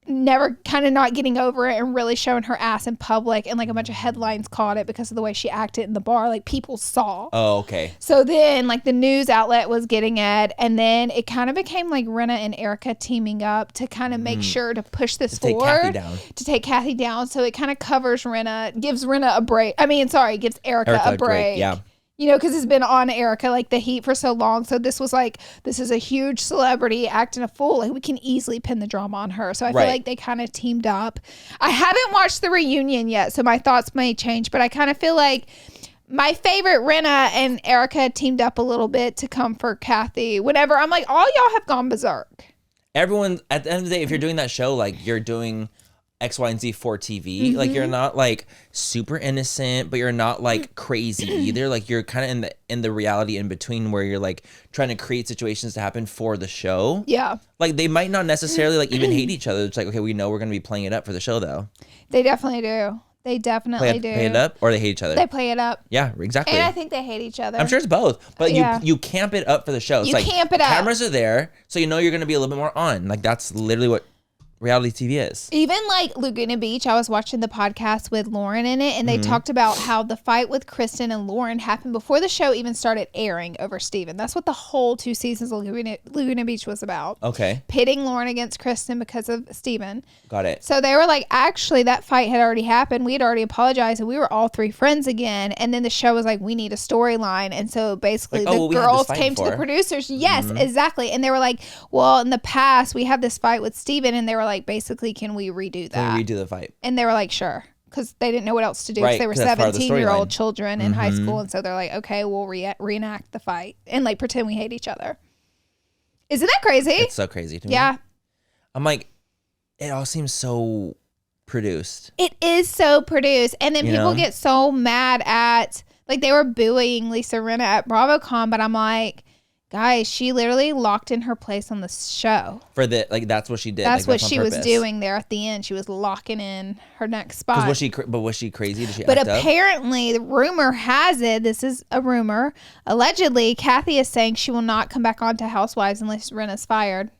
never kind of not getting over it and really showing her ass in public, and like a bunch of headlines caught it because of the way she acted in the bar. Like people saw. Oh, okay. So then like the news outlet was getting it, and then it kind of became like Rinna and Erica teaming up to kind of make sure to push this forward. To take Kathy down. So it kind of covers Rinna, gives Rinna a break. Gives Erica a break. Yeah. Because it's been on Erica, like the heat for so long. So this was like, this is a huge celebrity acting a fool. Like we can easily pin the drama on her. So I feel like they kind of teamed up. I haven't watched the reunion yet, so my thoughts may change, but I kind of feel like my favorite Rinna and Erica teamed up a little bit to come for Kathy. Whenever I'm like, all y'all have gone berserk. Everyone, at the end of the day, if you're doing that show, like you're doing X, Y, and Z for TV. Like you're not like super innocent, but you're not like crazy either. Like you're kind of in the reality in between where you're like trying to create situations to happen for the show. Yeah. Like they might not necessarily like even hate each other. It's like, okay, we know we're going to be playing it up for the show though. They definitely do. They definitely do. Play it up, or they hate each other. They play it up. Yeah, exactly. And I think they hate each other. I'm sure it's both, but you camp it up for the show. It's like camp it up. Cameras are there, so you know you're going to be a little bit more on. Like that's literally what reality TV is. Even like Laguna Beach, I was watching the podcast with Lauren in it, and they talked about how the fight with Kristen and Lauren happened before the show even started airing over Steven. That's what the whole 2 seasons of Laguna Beach was about. Okay. Pitting Lauren against Kristen because of Steven. Got it. So they were like, actually, that fight had already happened. We had already apologized, and we were all 3 friends again. And then the show was like, we need a storyline. And so basically the girls came to the producers. Yes, exactly. And they were like, well, in the past, we had this fight with Steven, and they were like, basically, can we redo that? Can we redo the fight? And they were like, sure. Because they didn't know what else to do. Because they were 17-year-old children in high school. And so they're like, okay, we'll reenact the fight and like pretend we hate each other. Isn't that crazy? It's so crazy to me. Yeah. I'm like, it all seems so produced. It is so produced. And then people get so mad at, like they were booing Lisa Rinna at BravoCon, but I'm like, guys, she literally locked in her place on the show. For the that's what she did. That's what she was doing there at the end. She was locking in her next spot. Was she crazy? Did she? But apparently, the rumor has it. This is a rumor. Allegedly, Kathy is saying she will not come back onto Housewives unless Rinna's fired.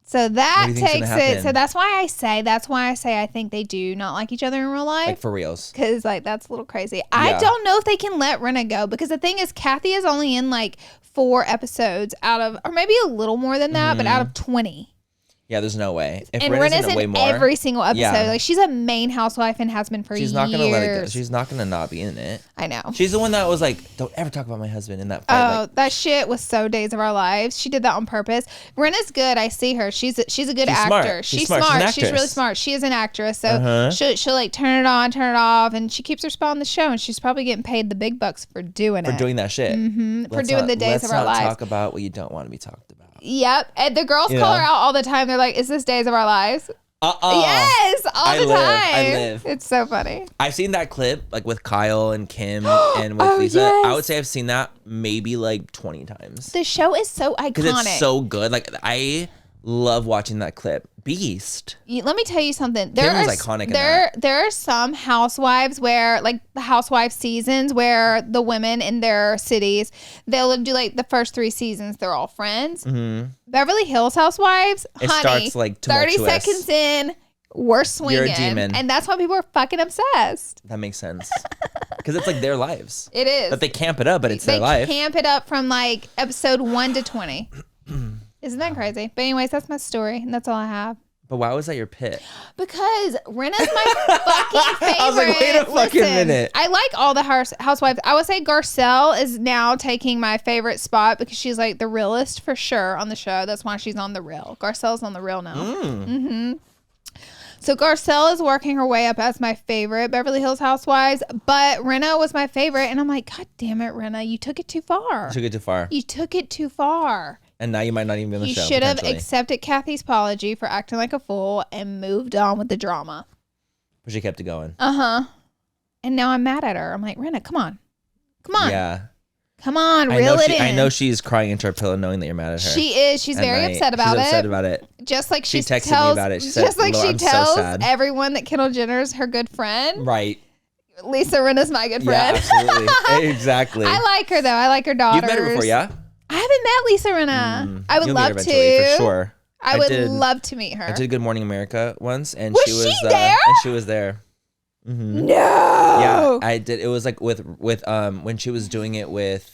So that takes it. So that's why I say I think they do not like each other in real life. Like for reals. Because like that's a little crazy. Yeah. I don't know if they can let Rinna go, because the thing is Kathy is only in like 4 episodes out of, or maybe a little more than that, but out of 20. Yeah, there's no way. If and Rinna's in way more, every single episode. Yeah. Like she's a main housewife and has been for years. She's not gonna let it go. She's not gonna not be in it. I know. She's the one that was like, "Don't ever talk about my husband" in that fight. Oh, that shit was so Days of Our Lives. She did that on purpose. Rinna's good. I see her. She's a good actor. She's smart. She's really smart. She is an actress. So she'll like turn it on, turn it off, and she keeps her spot on the show. And she's probably getting paid the big bucks for doing For doing that shit. For doing the Days of Our Lives. Let's not talk about what you don't want to be talked about. Yep. And the girls call her out all the time. They're like, is this Days of Our Lives? Yes, all the time. I live. It's so funny. I've seen that clip like with Kyle and Kim and with Lisa. Yes. I would say I've seen that maybe like 20 times. The show is so iconic. Because it's so good. Like I love watching that clip. Beast. Let me tell you something. Kim was iconic in that. There are some housewives where, like the housewife seasons, where the women in their cities, they'll do like the first 3 seasons, they're all friends. Beverly Hills Housewives, it starts like tumultuous. 30 seconds in, we're swinging. You're a demon. And that's why people are fucking obsessed. That makes sense. Because it's like their lives. It is. But they camp it up, but it's their life. They camp it up from like episode 1 to 20. Isn't that crazy? But anyways, that's my story, and that's all I have. But why was that your pick? Because Rinna's my fucking favorite. I was like, wait a fucking minute. I like all the housewives. I would say Garcelle is now taking my favorite spot because she's like the realest for sure on the show. That's why she's on The Real. Garcelle's on The Real now. Mm-hmm. So Garcelle is working her way up as my favorite Beverly Hills Housewives, but Rinna was my favorite. And I'm like, God damn it, Rinna, you took it too far. You took it too far. You took it too far. And now you might not even be on the show. You should have accepted Kathy's apology for acting like a fool and moved on with the drama. But she kept it going. Uh-huh. And now I'm mad at her. I'm like, Rinna, come on. Come on. Yeah. Come on, reel it in. I know she's crying into her pillow knowing that you're mad at her. She is. She's very upset about it. She's upset about it. Just like she texted me about it. She said, just like she tells so everyone that Kendall Jenner's her good friend. Right. Lisa Rinna's my good friend. Yeah, absolutely. Exactly. I like her, though. I like her daughters. You've met her before, yeah? I haven't met Lisa Rinna. I would love to. For sure. I would love to meet her. I did Good Morning America once, and she was there. And she was there. Mm-hmm. No. Yeah, I did. It was like with when she was doing it with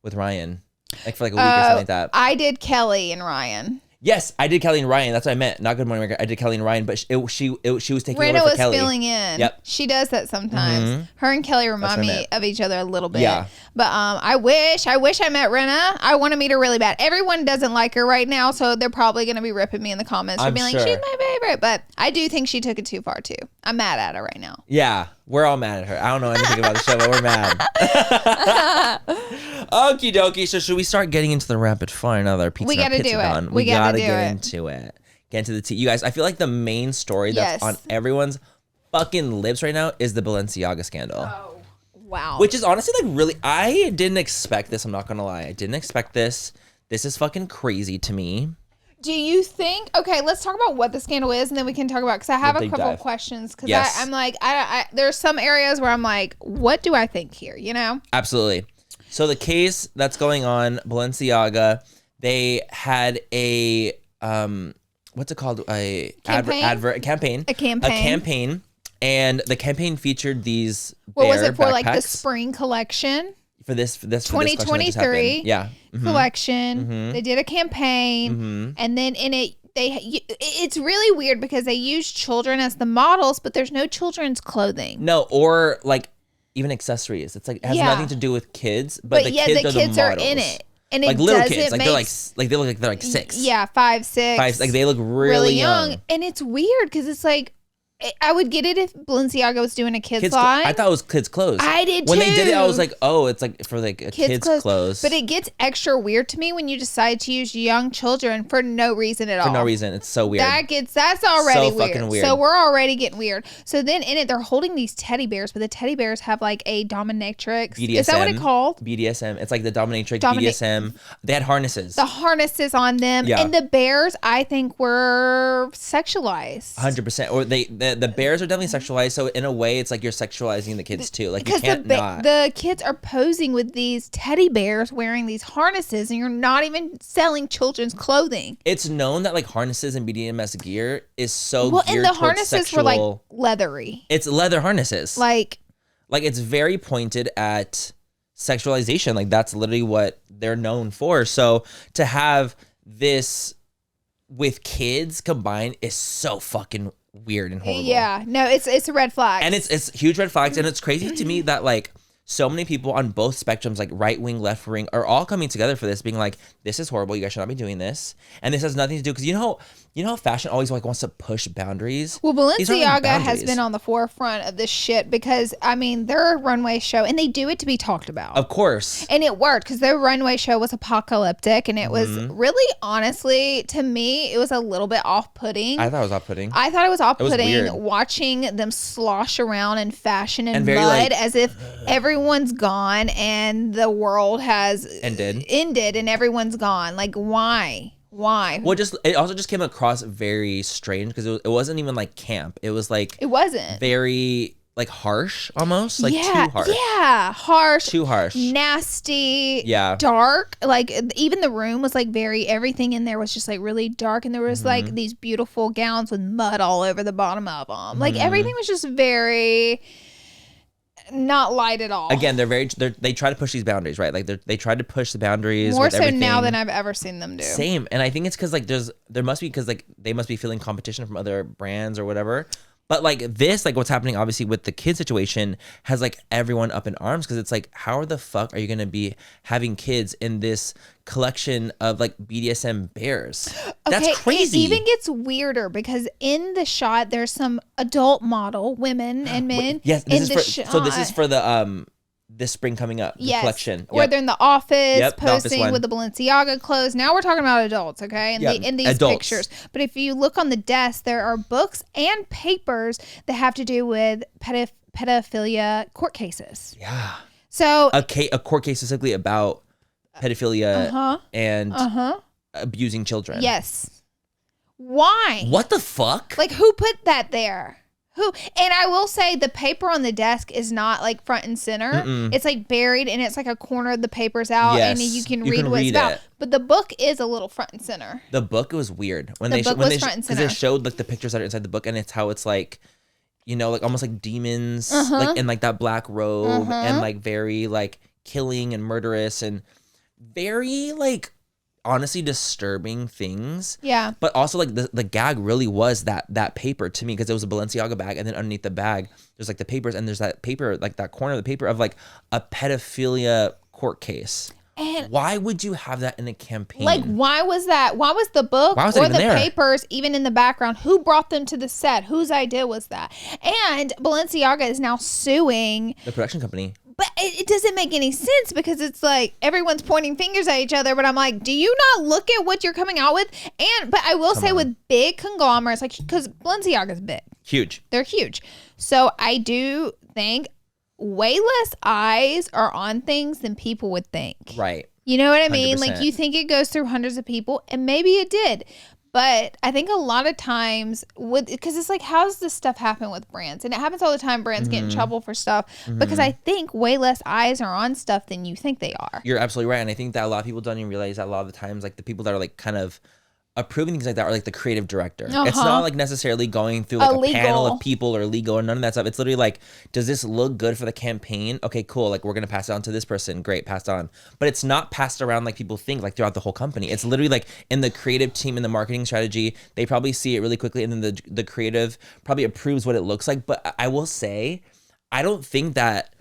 Ryan, like for like a week or something like that. I did Kelly and Ryan. Yes, I did Kelly and Ryan. That's what I meant. Not Good Morning America. I did Kelly and Ryan, but she was taking Rinna over for was Kelly. filling in. Yep. She does that sometimes. Mm-hmm. Her and Kelly remind me of each other a little bit. Yeah. But I wish I met Rinna. I want to meet her really bad. Everyone doesn't like her right now, so they're probably going to be ripping me in the comments for being like, she's my favorite. But I do think she took it too far too. I'm mad at her right now. Yeah, we're all mad at her. I don't know anything about the show, but we're mad. Okie dokie. So should we start getting into the rapid fire now that our pizza? We got to do it. We got to get into it. Get into the tea. You guys, I feel like the main story that's on everyone's fucking lips right now is the Balenciaga scandal. Oh, wow. Which is honestly like really, I didn't expect this. I'm not going to lie. I didn't expect this. This is fucking crazy to me. Do you think, okay, let's talk about what the scandal is and then we can talk about, because I have a couple of questions. Because I'm like, there's some areas where I'm like, what do I think here, you know? Absolutely. So the case that's going on, Balenciaga, they had a, what's it called? A campaign. And the campaign featured these what was it for, backpacks. like the spring collection? For this 2023 collection. Mm-hmm. They did a campaign, and then in it, it's really weird because they use children as the models, but there's no children's clothing. No, or like even accessories. It's like it has nothing to do with kids, but the kids are in it. And it like little kids, like they're like they look like they're like 6. Yeah, 5, 6. Like they look really young. And it's weird because it's like, I would get it if Balenciaga was doing a kids line. I thought it was kids' clothes. I did too. When they did it, I was like, oh, it's like for like kids' clothes. But it gets extra weird to me when you decide to use young children for no reason at all. For no reason. It's so weird. That's already so fucking weird. So we're already getting weird. So then in it, they're holding these teddy bears, but the teddy bears have like a dominatrix. BDSM. Is that what it's called? BDSM. It's like the dominatrix, BDSM. They had harnesses. The harnesses on them. Yeah. And the bears, I think, were sexualized. 100%. Or the bears are definitely sexualized, so in a way it's like you're sexualizing the kids too. Like you can't not. The kids are posing with these teddy bears wearing these harnesses, and you're not even selling children's clothing. It's known that like harnesses and BDSM gear is so well, geared and the harnesses sexual, were like leathery. It's leather harnesses. Like it's very pointed at sexualization. Like that's literally what they're known for. So to have this with kids combined is so fucking weird and horrible. Yeah, no, it's a red flag, and it's huge red flags, and it's crazy to me that like so many people on both spectrums, like right wing, left wing, are all coming together for this, being like, this is horrible. You guys should not be doing this, and this has nothing to do because you know how fashion always like wants to push boundaries. Well, Balenciaga has been on the forefront of this shit because I mean their runway show, and they do it to be talked about, of course, and it worked because their runway show was apocalyptic, and it was really, honestly, to me, it was a little bit off-putting. I thought it was off-putting. Watching them slosh around in fashion and very, mud as if everyone's gone and the world has ended and everyone's gone. Like, why? Well, it also just came across very strange because it wasn't even like camp. It was like very like harsh almost, like too harsh. Yeah, harsh. Too harsh. Nasty. Yeah. Dark. Like even the room was like everything in there was just like really dark, and there was like these beautiful gowns with mud all over the bottom of them. Like everything was just very not light at all. Again, they try to push these boundaries, right? Like they tried to push the boundaries more with so everything. now than I've ever seen them do. Same, and I think it's because like there must be because like they must be feeling competition from other brands or whatever. But like this, like what's happening obviously with the kid situation has like everyone up in arms because it's like, how the fuck are you gonna be having kids in this collection of like BDSM bears? That's crazy. It even gets weirder because in the shot there's some adult model women and men. Yes, so this is for the this spring coming up, the collection. Yep. Where they're in the office posting with the Balenciaga clothes. Now we're talking about adults, okay? In these adults. Pictures. But if you look on the desk, there are books and papers that have to do with pedophilia court cases. Yeah. So a court case specifically about pedophilia and abusing children. Yes. Why? What the fuck? Like, who put that there? Who? And I will say the paper on the desk is not like front and center. It's like buried and it's like a corner of the paper's out and you can read what it's about. But the book is a little front and center. The book was weird. When the book was front and center. Because they showed like the pictures that are inside the book and it's how it's like, you know, like almost like demons like in like that black robe and like very like killing and murderous and very like honestly disturbing things. Yeah. But also like the gag really was that paper to me because it was a Balenciaga bag and then underneath the bag there's like the papers and there's that paper like that corner of the paper of like a pedophilia court case. And why would you have that in a campaign? Like why was that? Why was the book or the papers even in the background? Who brought them to the set? Whose idea was that? And Balenciaga is now suing the production company. But it doesn't make any sense because it's like everyone's pointing fingers at each other. But I'm like, do you not look at what you're coming out with? But I will say with big conglomerates, like because Balenciaga's big. Huge. They're huge. So I do think way less eyes are on things than people would think. Right. You know what I mean? 100%. Like you think it goes through hundreds of people and maybe it did. But I think a lot of times because it's like, how's this stuff happen with brands? And it happens all the time. Brands get in trouble for stuff because I think way less eyes are on stuff than you think they are. You're absolutely right. And I think that a lot of people don't even realize that a lot of the times, like the people that are like kind of approving things like that are like the creative director. It's not like necessarily going through like a panel of people or legal or none of that stuff. It's literally like, does this look good for the campaign? Okay, cool. Like we're going to pass it on to this person. Great, passed on. But it's not passed around like people think like throughout the whole company. It's literally like in the creative team, in the marketing strategy, they probably see it really quickly and then the creative probably approves what it looks like. But I will say, I don't think that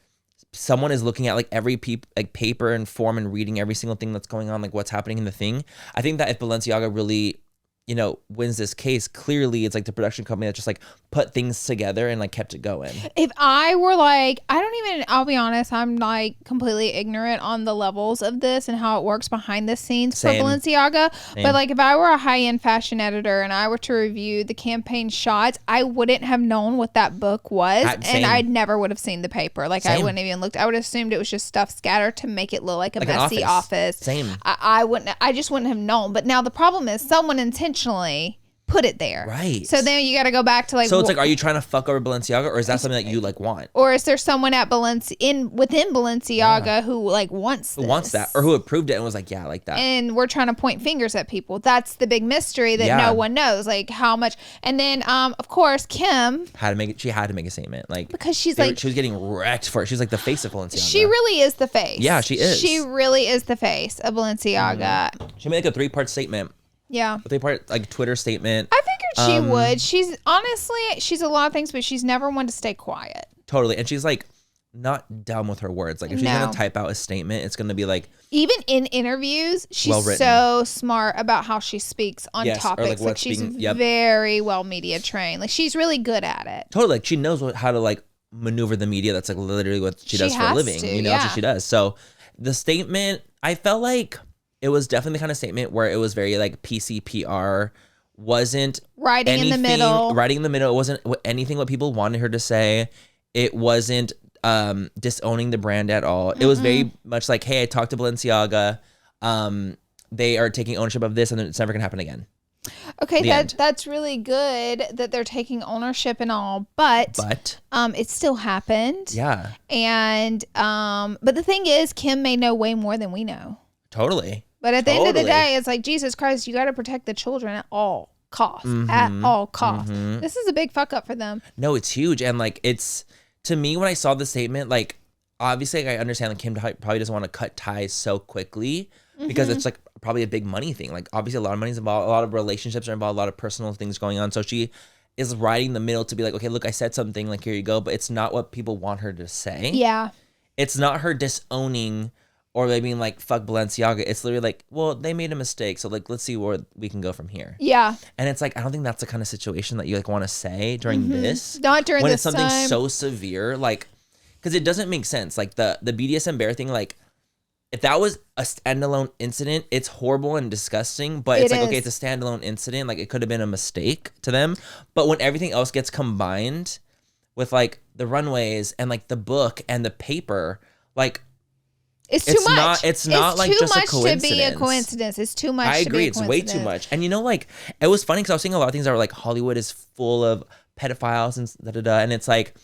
someone is looking at like every paper and form and reading every single thing that's going on, like what's happening in the thing. I think that if Balenciaga really, you know, wins this case, clearly it's like the production company that just like put things together and like kept it going. If I were like, I'll be honest, I'm like completely ignorant on the levels of this and how it works behind the scenes for Balenciaga. But like if I were a high-end fashion editor and I were to review the campaign shots, I wouldn't have known what that book was and I never would have seen the paper. Like I wouldn't have even looked. I would have assumed it was just stuff scattered to make it look like a messy office. I just wouldn't have known. But now the problem is someone intentionally put it there. Right. So then you got to go back to like. So it's like, are you trying to fuck over Balenciaga, or is that something that you like want? Or is there someone at within Balenciaga who like wants this? Who wants that, or who approved it and was like, yeah, I like that. And we're trying to point fingers at people. That's the big mystery that no one knows, like how much. And then, of course, Kim had to make it. She had to make a statement, like because she was getting wrecked for it. She's like the face of Balenciaga. She really is the face. Yeah, she is. She really is the face of Balenciaga. She made like a 3-part statement. Yeah. A 3-part like Twitter statement. I figured she would. She's a lot of things, but she's never one to stay quiet. Totally. And she's like not dumb with her words. Like if she's gonna type out a statement, it's gonna be like, even in interviews, she's so smart about how she speaks on topics. Like she's very well media trained. Like she's really good at it. Totally. Like she knows how to like maneuver the media. That's like literally what she does for a living. You know, that's what she does. So the statement, I felt like it was definitely the kind of statement where it was very like PC PR, wasn't writing in the middle. It wasn't anything what people wanted her to say. It wasn't disowning the brand at all. It was very much like, hey, I talked to Balenciaga. They are taking ownership of this and it's never gonna happen again. Okay, that's really good that they're taking ownership and all, but it still happened. Yeah. And but the thing is, Kim may know way more than we know. Totally. But at the end of the day, it's like, Jesus Christ, you got to protect the children at all costs. At all costs. This is a big fuck up for them. No, it's huge. And like, it's to me, when I saw the statement, like, obviously, like, I understand that Kim probably doesn't want to cut ties so quickly because it's like probably a big money thing. Like, obviously, a lot of money's involved, a lot of relationships are involved, a lot of personal things going on. So she is riding the middle to be like, okay, look, I said something, like, here you go, but it's not what people want her to say. Yeah. It's not her disowning or they being like, fuck Balenciaga. It's literally like, well, they made a mistake, so like, let's see where we can go from here. Yeah. And it's like, I don't think that's the kind of situation that you like want to say during this. Not during when this it's something time. so severe, like, because it doesn't make sense. Like the BDSM bear thing, like, if that was a standalone incident, it's horrible and disgusting. But it's like, okay, it's a standalone incident. Like, it could have been a mistake to them. But when everything else gets combined with like the runways and like the book and the paper, like, it's too much. It's not like just a coincidence. It's too much to be a coincidence. It's too much. I agree. It's way too much. And you know, like, it was funny because I was seeing a lot of things that were like, Hollywood is full of pedophiles and da-da-da. And it's like,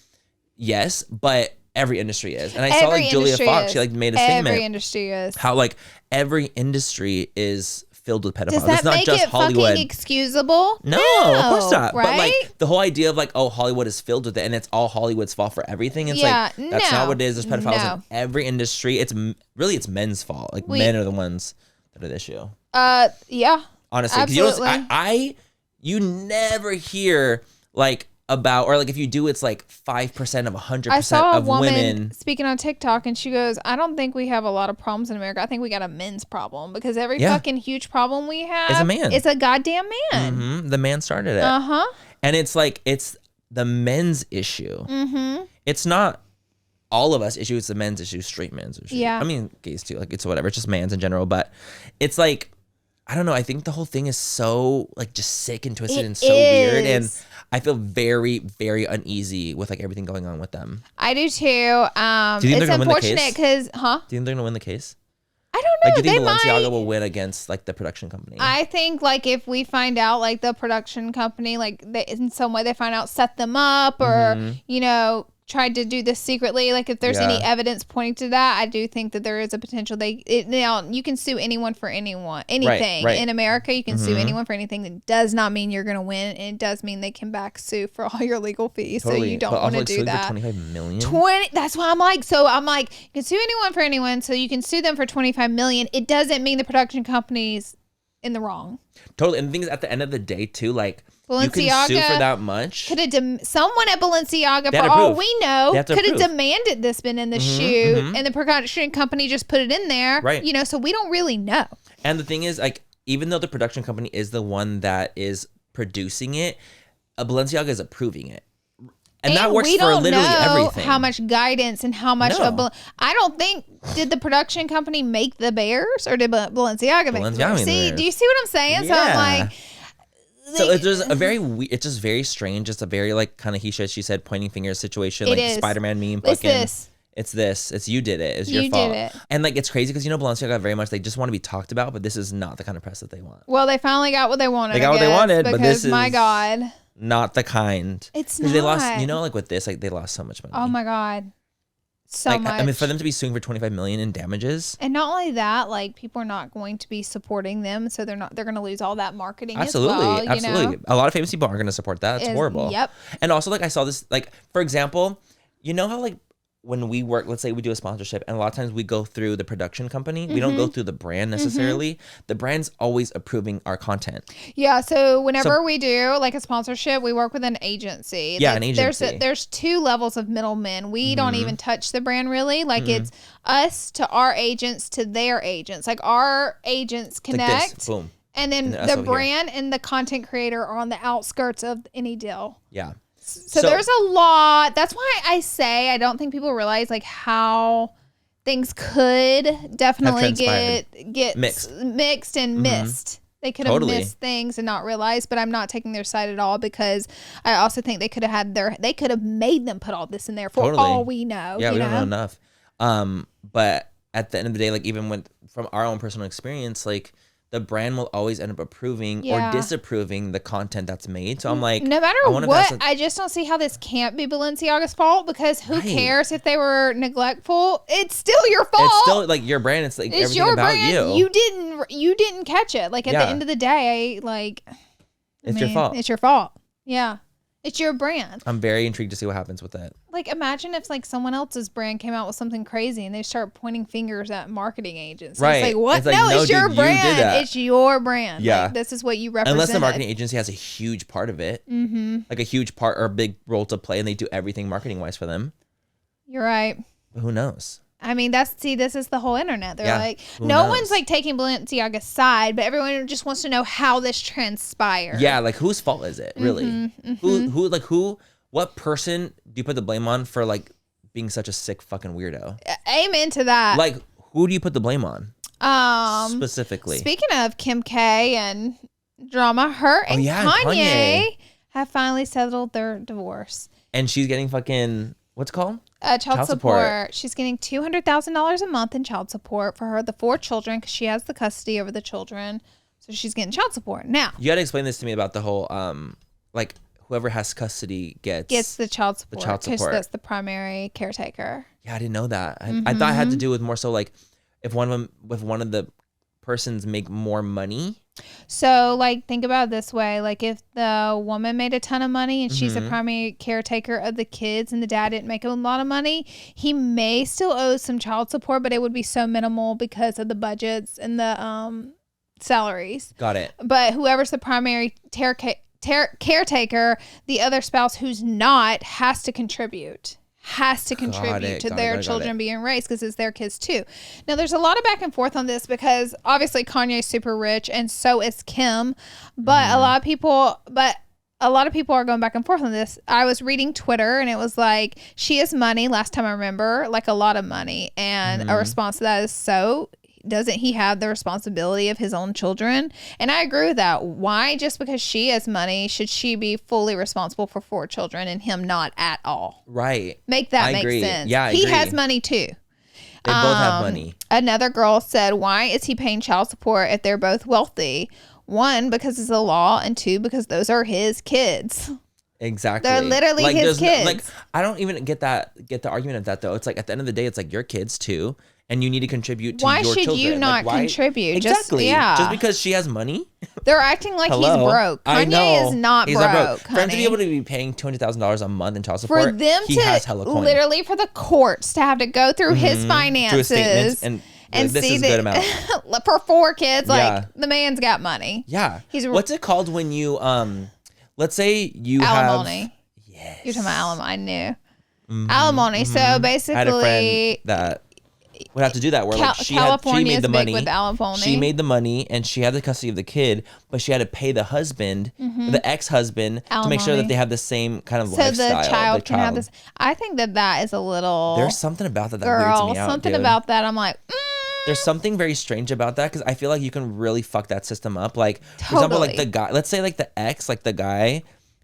yes, but every industry is. And I saw like Julia Fox, she like made a statement. Every industry is. How like every industry is filled with pedophiles. Does that it's not make just it Hollywood. Fucking excusable? No, of course not. Right? But like the whole idea of like, oh, Hollywood is filled with it and it's all Hollywood's fault for everything. It's like, that's not what it is. There's pedophiles in every industry. It's men's fault. Like men are the ones that are the issue. Yeah. Honestly. Absolutely. You never hear like about, or like if you do, it's like 5% of 100% of women speaking on TikTok, and she goes, I don't think we have a lot of problems in America. I think we got a men's problem, because every fucking huge problem we have is a man. It's a goddamn man. Mm-hmm. The man started it. And it's like, it's the men's issue. It's not all of us issue. It's the men's issue, straight men's issue. Yeah. I mean, gays too. Like, it's whatever. It's just man's in general. But it's like, I don't know. I think the whole thing is so like just sick and twisted and so weird. And I feel very, very uneasy with like everything going on with them. I do too. Do you think it's unfortunate because, Do you think they're gonna win the case? I don't know. Like, do you think Balenciaga will win against like the production company? I think like if we find out like the production company, like they, in some way they find out, set them up, or you know, tried to do this secretly. Like if there's any evidence pointing to that, I do think that there is a potential. Now you can sue anyone for anything in America. You can sue anyone for anything. That does not mean you're gonna win, and it does mean they can back sue for all your legal fees. Totally. So you don't want to do that. 25 million. That's why I'm like, you can sue anyone for anyone. So you can sue them for 25 million. It doesn't mean the production company's in the wrong. Totally. And the thing is, at the end of the day too, like, Balenciaga you can sue for that much. Could have someone at Balenciaga, for all we know, could have demanded this been in the shoe, and the production company just put it in there. Right. You know, so we don't really know. And the thing is, like, even though the production company is the one that is producing it, Balenciaga is approving it. And that works for literally everything. How much guidance and how much I don't think, did the production company make the bears, or did Balenciaga make the bears? Do you see what I'm saying? Yeah. So I'm like, so it's just it's just very strange. It's a very like kind of he said, she said, pointing fingers situation, like Spider-Man meme. It's you did it. It's your fault. Did it. And like, it's crazy because, you know, Balenciaga very much, they just want to be talked about, but this is not the kind of press that they want. Well, they finally got what they wanted. They got what they wanted, because, but this is, my God, not the kind. It's not. They lost, you know, like with this, like they lost so much money. Oh my God. So much. I mean, for them to be suing for 25 million in damages. And not only that, like, people are not going to be supporting them, so they're going to lose all that marketing as well. Absolutely. A lot of famous people aren't going to support that. It's horrible. Yep. And also, like, I saw this, like, for example, you know how like when we work, let's say we do a sponsorship, and a lot of times we go through the production company. We don't go through the brand necessarily. The brand's always approving our content. Yeah. So whenever we do like a sponsorship, we work with an agency. Yeah, an agency. There's two levels of middlemen. We don't even touch the brand really. Like it's us to our agents to their agents. Like our agents connect. Like this. Boom. And then the brand and the content creator are on the outskirts of any deal. Yeah. So there's a lot. That's why I say I don't think people realize like how things could definitely get mixed and missed. They could have missed things and not realized, but I'm not taking their side at all, because I also think they could have made them put all this in there for all we know. Yeah, we don't know enough. But at the end of the day, like even from our own personal experience, like the brand will always end up approving or disapproving the content that's made. So I'm like, no matter what, I just don't see how this can't be Balenciaga's fault, because who cares if they were neglectful? It's still your fault. It's still like your brand. It's like everything your about brand. You didn't catch it. Like at the end of the day, like it's your fault. It's your fault. Yeah. It's your brand. I'm very intrigued to see what happens with that. like, imagine if like someone else's brand came out with something crazy and they start pointing fingers at marketing agents. Right. It's like, what? It's like, no, no, it's your dude, you did brand. that. It's your brand. Yeah. Like, this is what you represent. Unless the marketing agency has a huge part of it, like a huge part or a big role to play, and they do everything marketing wise for them. You're right. But who knows? I mean, this is the whole internet. They're like, who no knows? one's like taking Balenciaga's side, but everyone just wants to know how this transpired. Yeah, like whose fault is it really? What person do you put the blame on for like being such a sick fucking weirdo? Amen to that. Like, who do you put the blame on? Specifically. Speaking of Kim K and drama, her and Kanye have finally settled their divorce. And she's getting fucking, what's it called? Child support. She's getting $200,000 a month in child support for the 4 children because she has the custody over the children. So she's getting child support. Now, you got to explain this to me about the whole, like, whoever has custody gets the child support because that's the primary caretaker. Yeah, I didn't know that. I thought it had to do with more so like if one of the persons make more money. So like think about it this way, like if the woman made a ton of money and she's the primary caretaker of the kids and the dad didn't make a lot of money, he may still owe some child support, but it would be so minimal because of the budgets and the salaries. Got it. But whoever's the primary caretaker, the other spouse who's not has to contribute to their children being raised because it's their kids too. Now there's a lot of back and forth on this because obviously Kanye's super rich and so is Kim, but a lot of people are going back and forth on this. I was reading Twitter and it was like, she has money, last time I remember, like a lot of money, and a response to that is, so doesn't he have the responsibility of his own children? And I agree with that. Why, just because she has money, should she be fully responsible for 4 children and him not at all? Right. Make sense. Yeah, I he agree. has money too. They both have money. Another girl said, why is he paying child support if they're both wealthy? 1, because it's a law, and 2, because those are his kids. Exactly. They're literally his kids. Like, I don't even get the argument of that though. It's like at the end of the day, it's like your kids too. And you need to contribute to your children. Why should you not contribute? Exactly. Just because she has money? They're acting like he's broke. Kanye is not broke. For him to be able to be paying $200,000 a month in child support, for them he has hella coin. Literally for the courts to have to go through his finances and this see is a good amount. For 4 kids, like the man's got money. Yeah. What's it called when you let's say you alimony. Have yes. You're talking about alimony. I knew. Alimony. So basically, I had a friend that would have to do that where like she made the money with alimony. She made the money and she had the custody of the kid, but she had to pay the husband, the ex-husband, to make sure that they have the same kind of lifestyle. So the child can have this. I think that is a little. There's something about that girl, weirds me out. Something dude. about that. I'm like. There's something very strange about that because I feel like you can really fuck that system up. Like for example, like the guy. Let's say like the ex, like the guy,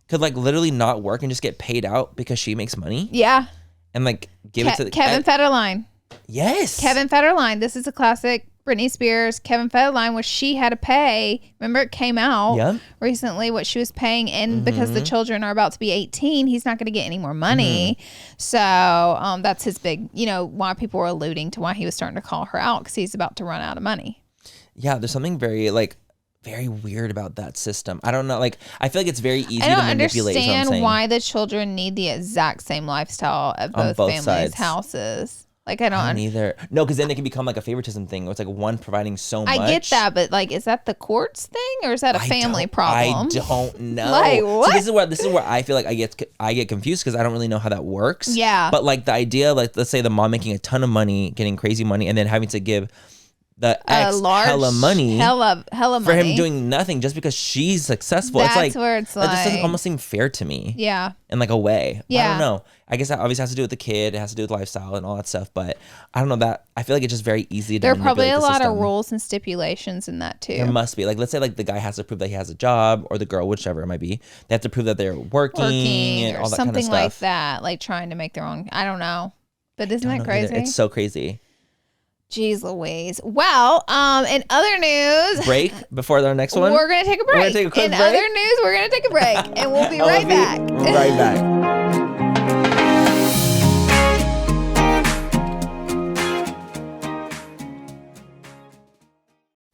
could like literally not work and just get paid out because she makes money. Yeah. And like give it to Kevin Federline. Yes. Kevin Federline. This is a classic Britney Spears, Kevin Federline, where she had to pay. Remember, it came out recently what she was paying, and because the children are about to be 18, he's not going to get any more money. So that's his big, why people were alluding to why he was starting to call her out because he's about to run out of money. Yeah, there's something very weird about that system. I don't know. Like, I feel like it's very easy to manipulate. I don't understand why the children need the exact same lifestyle of both families' sides. Houses. Like, I don't either. No, because then it can become like a favoritism thing. Where it's like one providing so much. I get that, but like, is that the courts thing or is that a family problem? I don't know. Like, what? So this is where I feel like I get confused because I don't really know how that works. Yeah. But like the idea, like let's say the mom making a ton of money, getting crazy money, and then having to give the ex hella money for him doing nothing just because she's successful. That's it's like where it's that just doesn't almost seem fair to me. Yeah. In like a way. Yeah. I don't know. I guess that obviously has to do with the kid. It has to do with lifestyle and all that stuff. But I don't know that. I feel like it's just very easy to There are probably a lot system. of rules and stipulations in that too. There must be. Like, let's say like the guy has to prove that he has a job, or the girl, whichever it might be. They have to prove that they're working and all that kind of stuff. Something like that. Like trying to make their own. I don't know. But isn't that crazy? It's so crazy. Jeez Louise. Well, in other news. Break before the next one? We're going to take a break. We're going to take a quick break. Other news, we're going to take a break. And we'll be right back. Right back.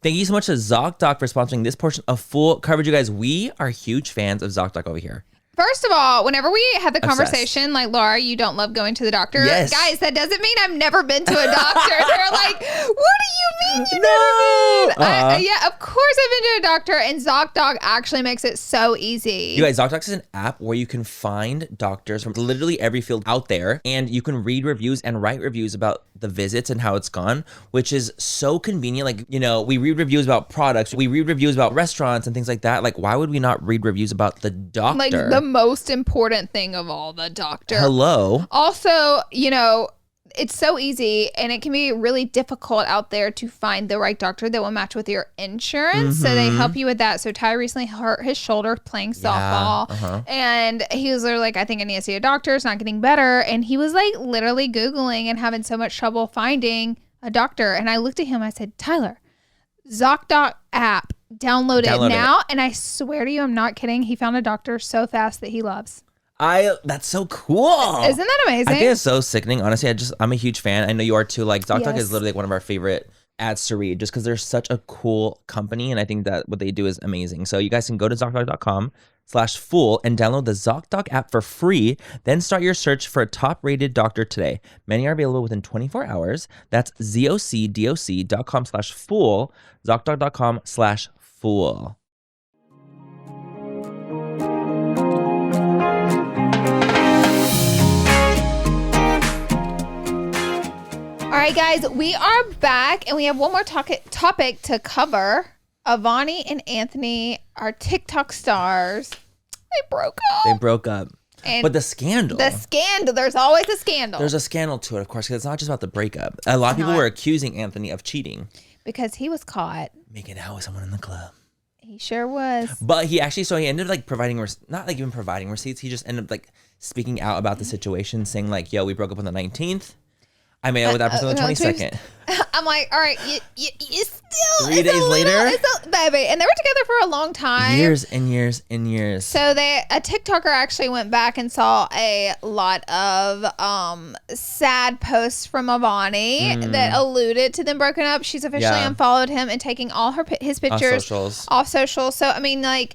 Thank you so much to ZocDoc for sponsoring this portion of Full Coverage, you guys. We are huge fans of ZocDoc over here. First of all, whenever we had the conversation, like, Laura, you don't love going to the doctor. Yes. Guys, that doesn't mean I've never been to a doctor. They're like, what do you mean you never been? Yeah, of course I've been to a doctor, and ZocDoc actually makes it so easy. You guys, ZocDoc is an app where you can find doctors from literally every field out there, and you can read reviews and write reviews about the visits and how it's gone, which is so convenient. Like, you know, we read reviews about products, we read reviews about restaurants and things like that. Like, why would we not read reviews about the doctor? Like, the most important thing of all, the doctor. Hello. Also, you know, it's so easy, and it can be really difficult out there to find the right doctor that will match with your insurance. So they help you with that. So Ty recently hurt his shoulder playing softball, and he was literally like, I think I need to see a doctor. It's not getting better. And he was like literally Googling and having so much trouble finding a doctor. And I looked at him, I said, Tyler, ZocDoc app, download it now. And I swear to you, I'm not kidding. He found a doctor so fast that he loves. That's so cool. Isn't that amazing? I think it's so sickening. Honestly, I'm a huge fan. I know you are too. Like, ZocDoc is literally like one of our favorite ads to read just because they're such a cool company. And I think that what they do is amazing. So you guys can go to ZocDoc.com/fool and download the ZocDoc app for free. Then start your search for a top-rated doctor today. Many are available within 24 hours. That's ZocDoc.com/fool, ZocDoc.com/fool. All right, guys, we are back, and we have one more topic to cover. Avani and Anthony are TikTok stars. They broke up. But the scandal. There's always a scandal. There's a scandal to it, of course, because it's not just about the breakup. A lot of people were accusing Anthony of cheating. Because he was caught making out with someone in the club. He sure was. But he ended up like providing, not like even providing receipts. He just ended up like speaking out about the situation, saying like, yo, we broke up on the 19th. I made out with that person on the 22nd. I'm like, all right, you still 3 days later, baby, and they were together for a long time, years and years and years. So a TikToker actually went back and saw a lot of sad posts from Avani that alluded to them broken up. She's officially unfollowed him and taking all his pictures off socials. So I mean, like,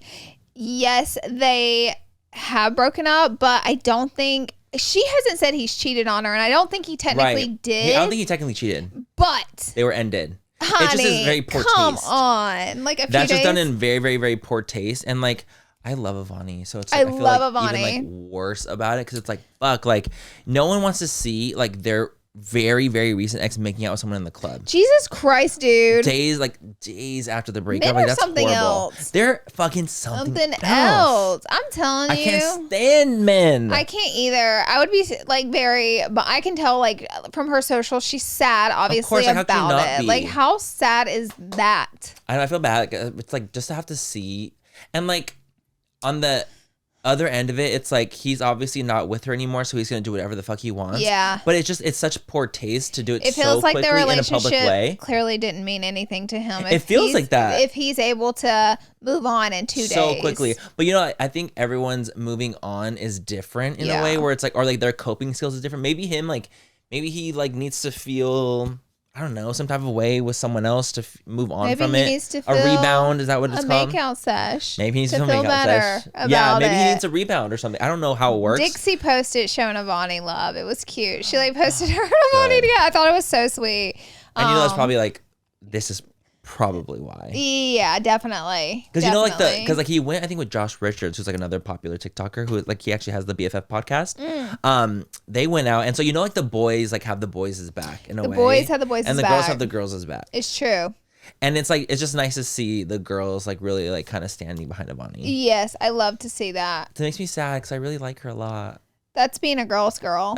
yes, they have broken up, but I don't think. She hasn't said he's cheated on her, and I don't think he technically did. I don't think he technically cheated. But they were ended. Honey, it just is very poor come taste. on. Like, a few That's days. just done in very, very, very poor taste. And like, I love Avani. So it's like, I feel love like Avani. even like worse about it, because it's like, fuck, like no one wants to see like their very, very recent ex making out with someone in the club. Jesus Christ, dude. Days after the breakup. Men like, are that's something horrible. else. They're fucking something else. I'm telling you. I can't stand men. I can't either. I would be like but I can tell like from her social, she's sad, obviously, about it. Like, how sad is that? I feel bad. It's like just to have to see. And like on the other end of it, it's like he's obviously not with her anymore, so he's gonna do whatever the fuck he wants. Yeah. But it's such poor taste to do it. It feels so like quickly the in a public way. relationship clearly didn't mean anything to him. It feels like that. If he's able to move on in 2 days so quickly. But you know, I think everyone's moving on is different in a way where it's like, or like their coping skills is different. Maybe he like needs to feel, I don't know, some type of way with someone else to move on from it. Needs to a rebound, is that what it's called? A makeout sesh. Maybe he needs to to feel make out better sesh. about Yeah, maybe it. he needs a rebound or something. I don't know how it works. Dixie posted showing Avani love. It was cute. She like posted her and Avani together. I thought it was so sweet. And you know, it's probably like, this is probably why. Yeah, definitely. Because you know, like because he went, I think, with Josh Richards, who's like another popular TikToker who like he actually has the BFF podcast. They went out, and so you know, like the boys like have the boys' back in a way. The boys have the boys' back, and the girls have the girls' back. It's true. And it's like, it's just nice to see the girls like really like kind of standing behind Avani. Yes, I love to see that. It makes me sad because I really like her a lot. That's being a girl's girl.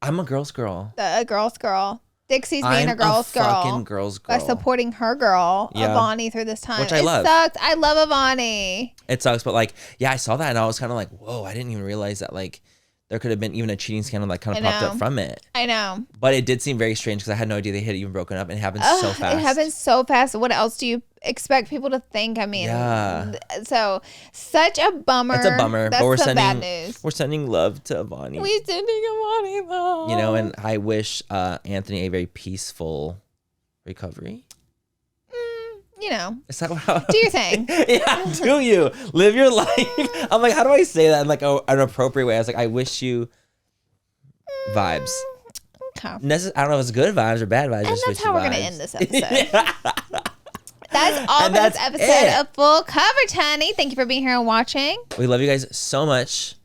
I'm a girl's girl. A girl's girl. Dixie's being a girl's girl. Fucking girl's girl. By supporting her girl, Avani, through this time. Which I love. It sucks. I love Avani. It sucks, but like, yeah, I saw that and I was kind of like, whoa, I didn't even realize that like there could have been even a cheating scandal that kind of popped up from it. I know. But it did seem very strange because I had no idea they had even broken up, and it happened so fast. It happens so fast. What else do you expect people to think? I mean, so such a bummer. It's a bummer. That's but some bad news. We're sending love to Avani. We're sending Avani love. You know, and I wish Anthony a very peaceful recovery. you know, Is that what do your thing. Yeah, do you live your life? I'm like, how do I say that in like an appropriate way? I was like, I wish you vibes. Okay. I don't know if it's good vibes or bad vibes. And just that's wish how you we're going to vibes. end this episode. That's all And for this that's episode it. of Full Coverage, honey. Thank you for being here and watching. We love you guys so much.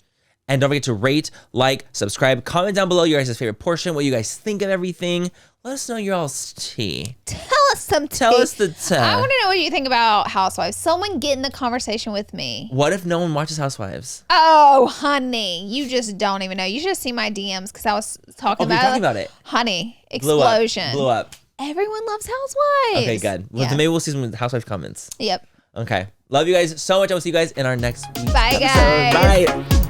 And don't forget to rate, like, subscribe, comment down below your guys' favorite portion, what you guys think of everything. Let us know your all's tea. Tell us some tea. Tell us the tea. I want to know what you think about Housewives. Someone get in the conversation with me. What if no one watches Housewives? Oh, honey. You just don't even know. You should have seen my DMs because I was talking about it. Honey, explosion. Blew up. Everyone loves Housewives. Okay, good. Well, Yeah. then maybe we'll see some Housewives comments. Yep. Okay. Love you guys so much. I will see you guys in our next week's Bye, episode. guys. Bye.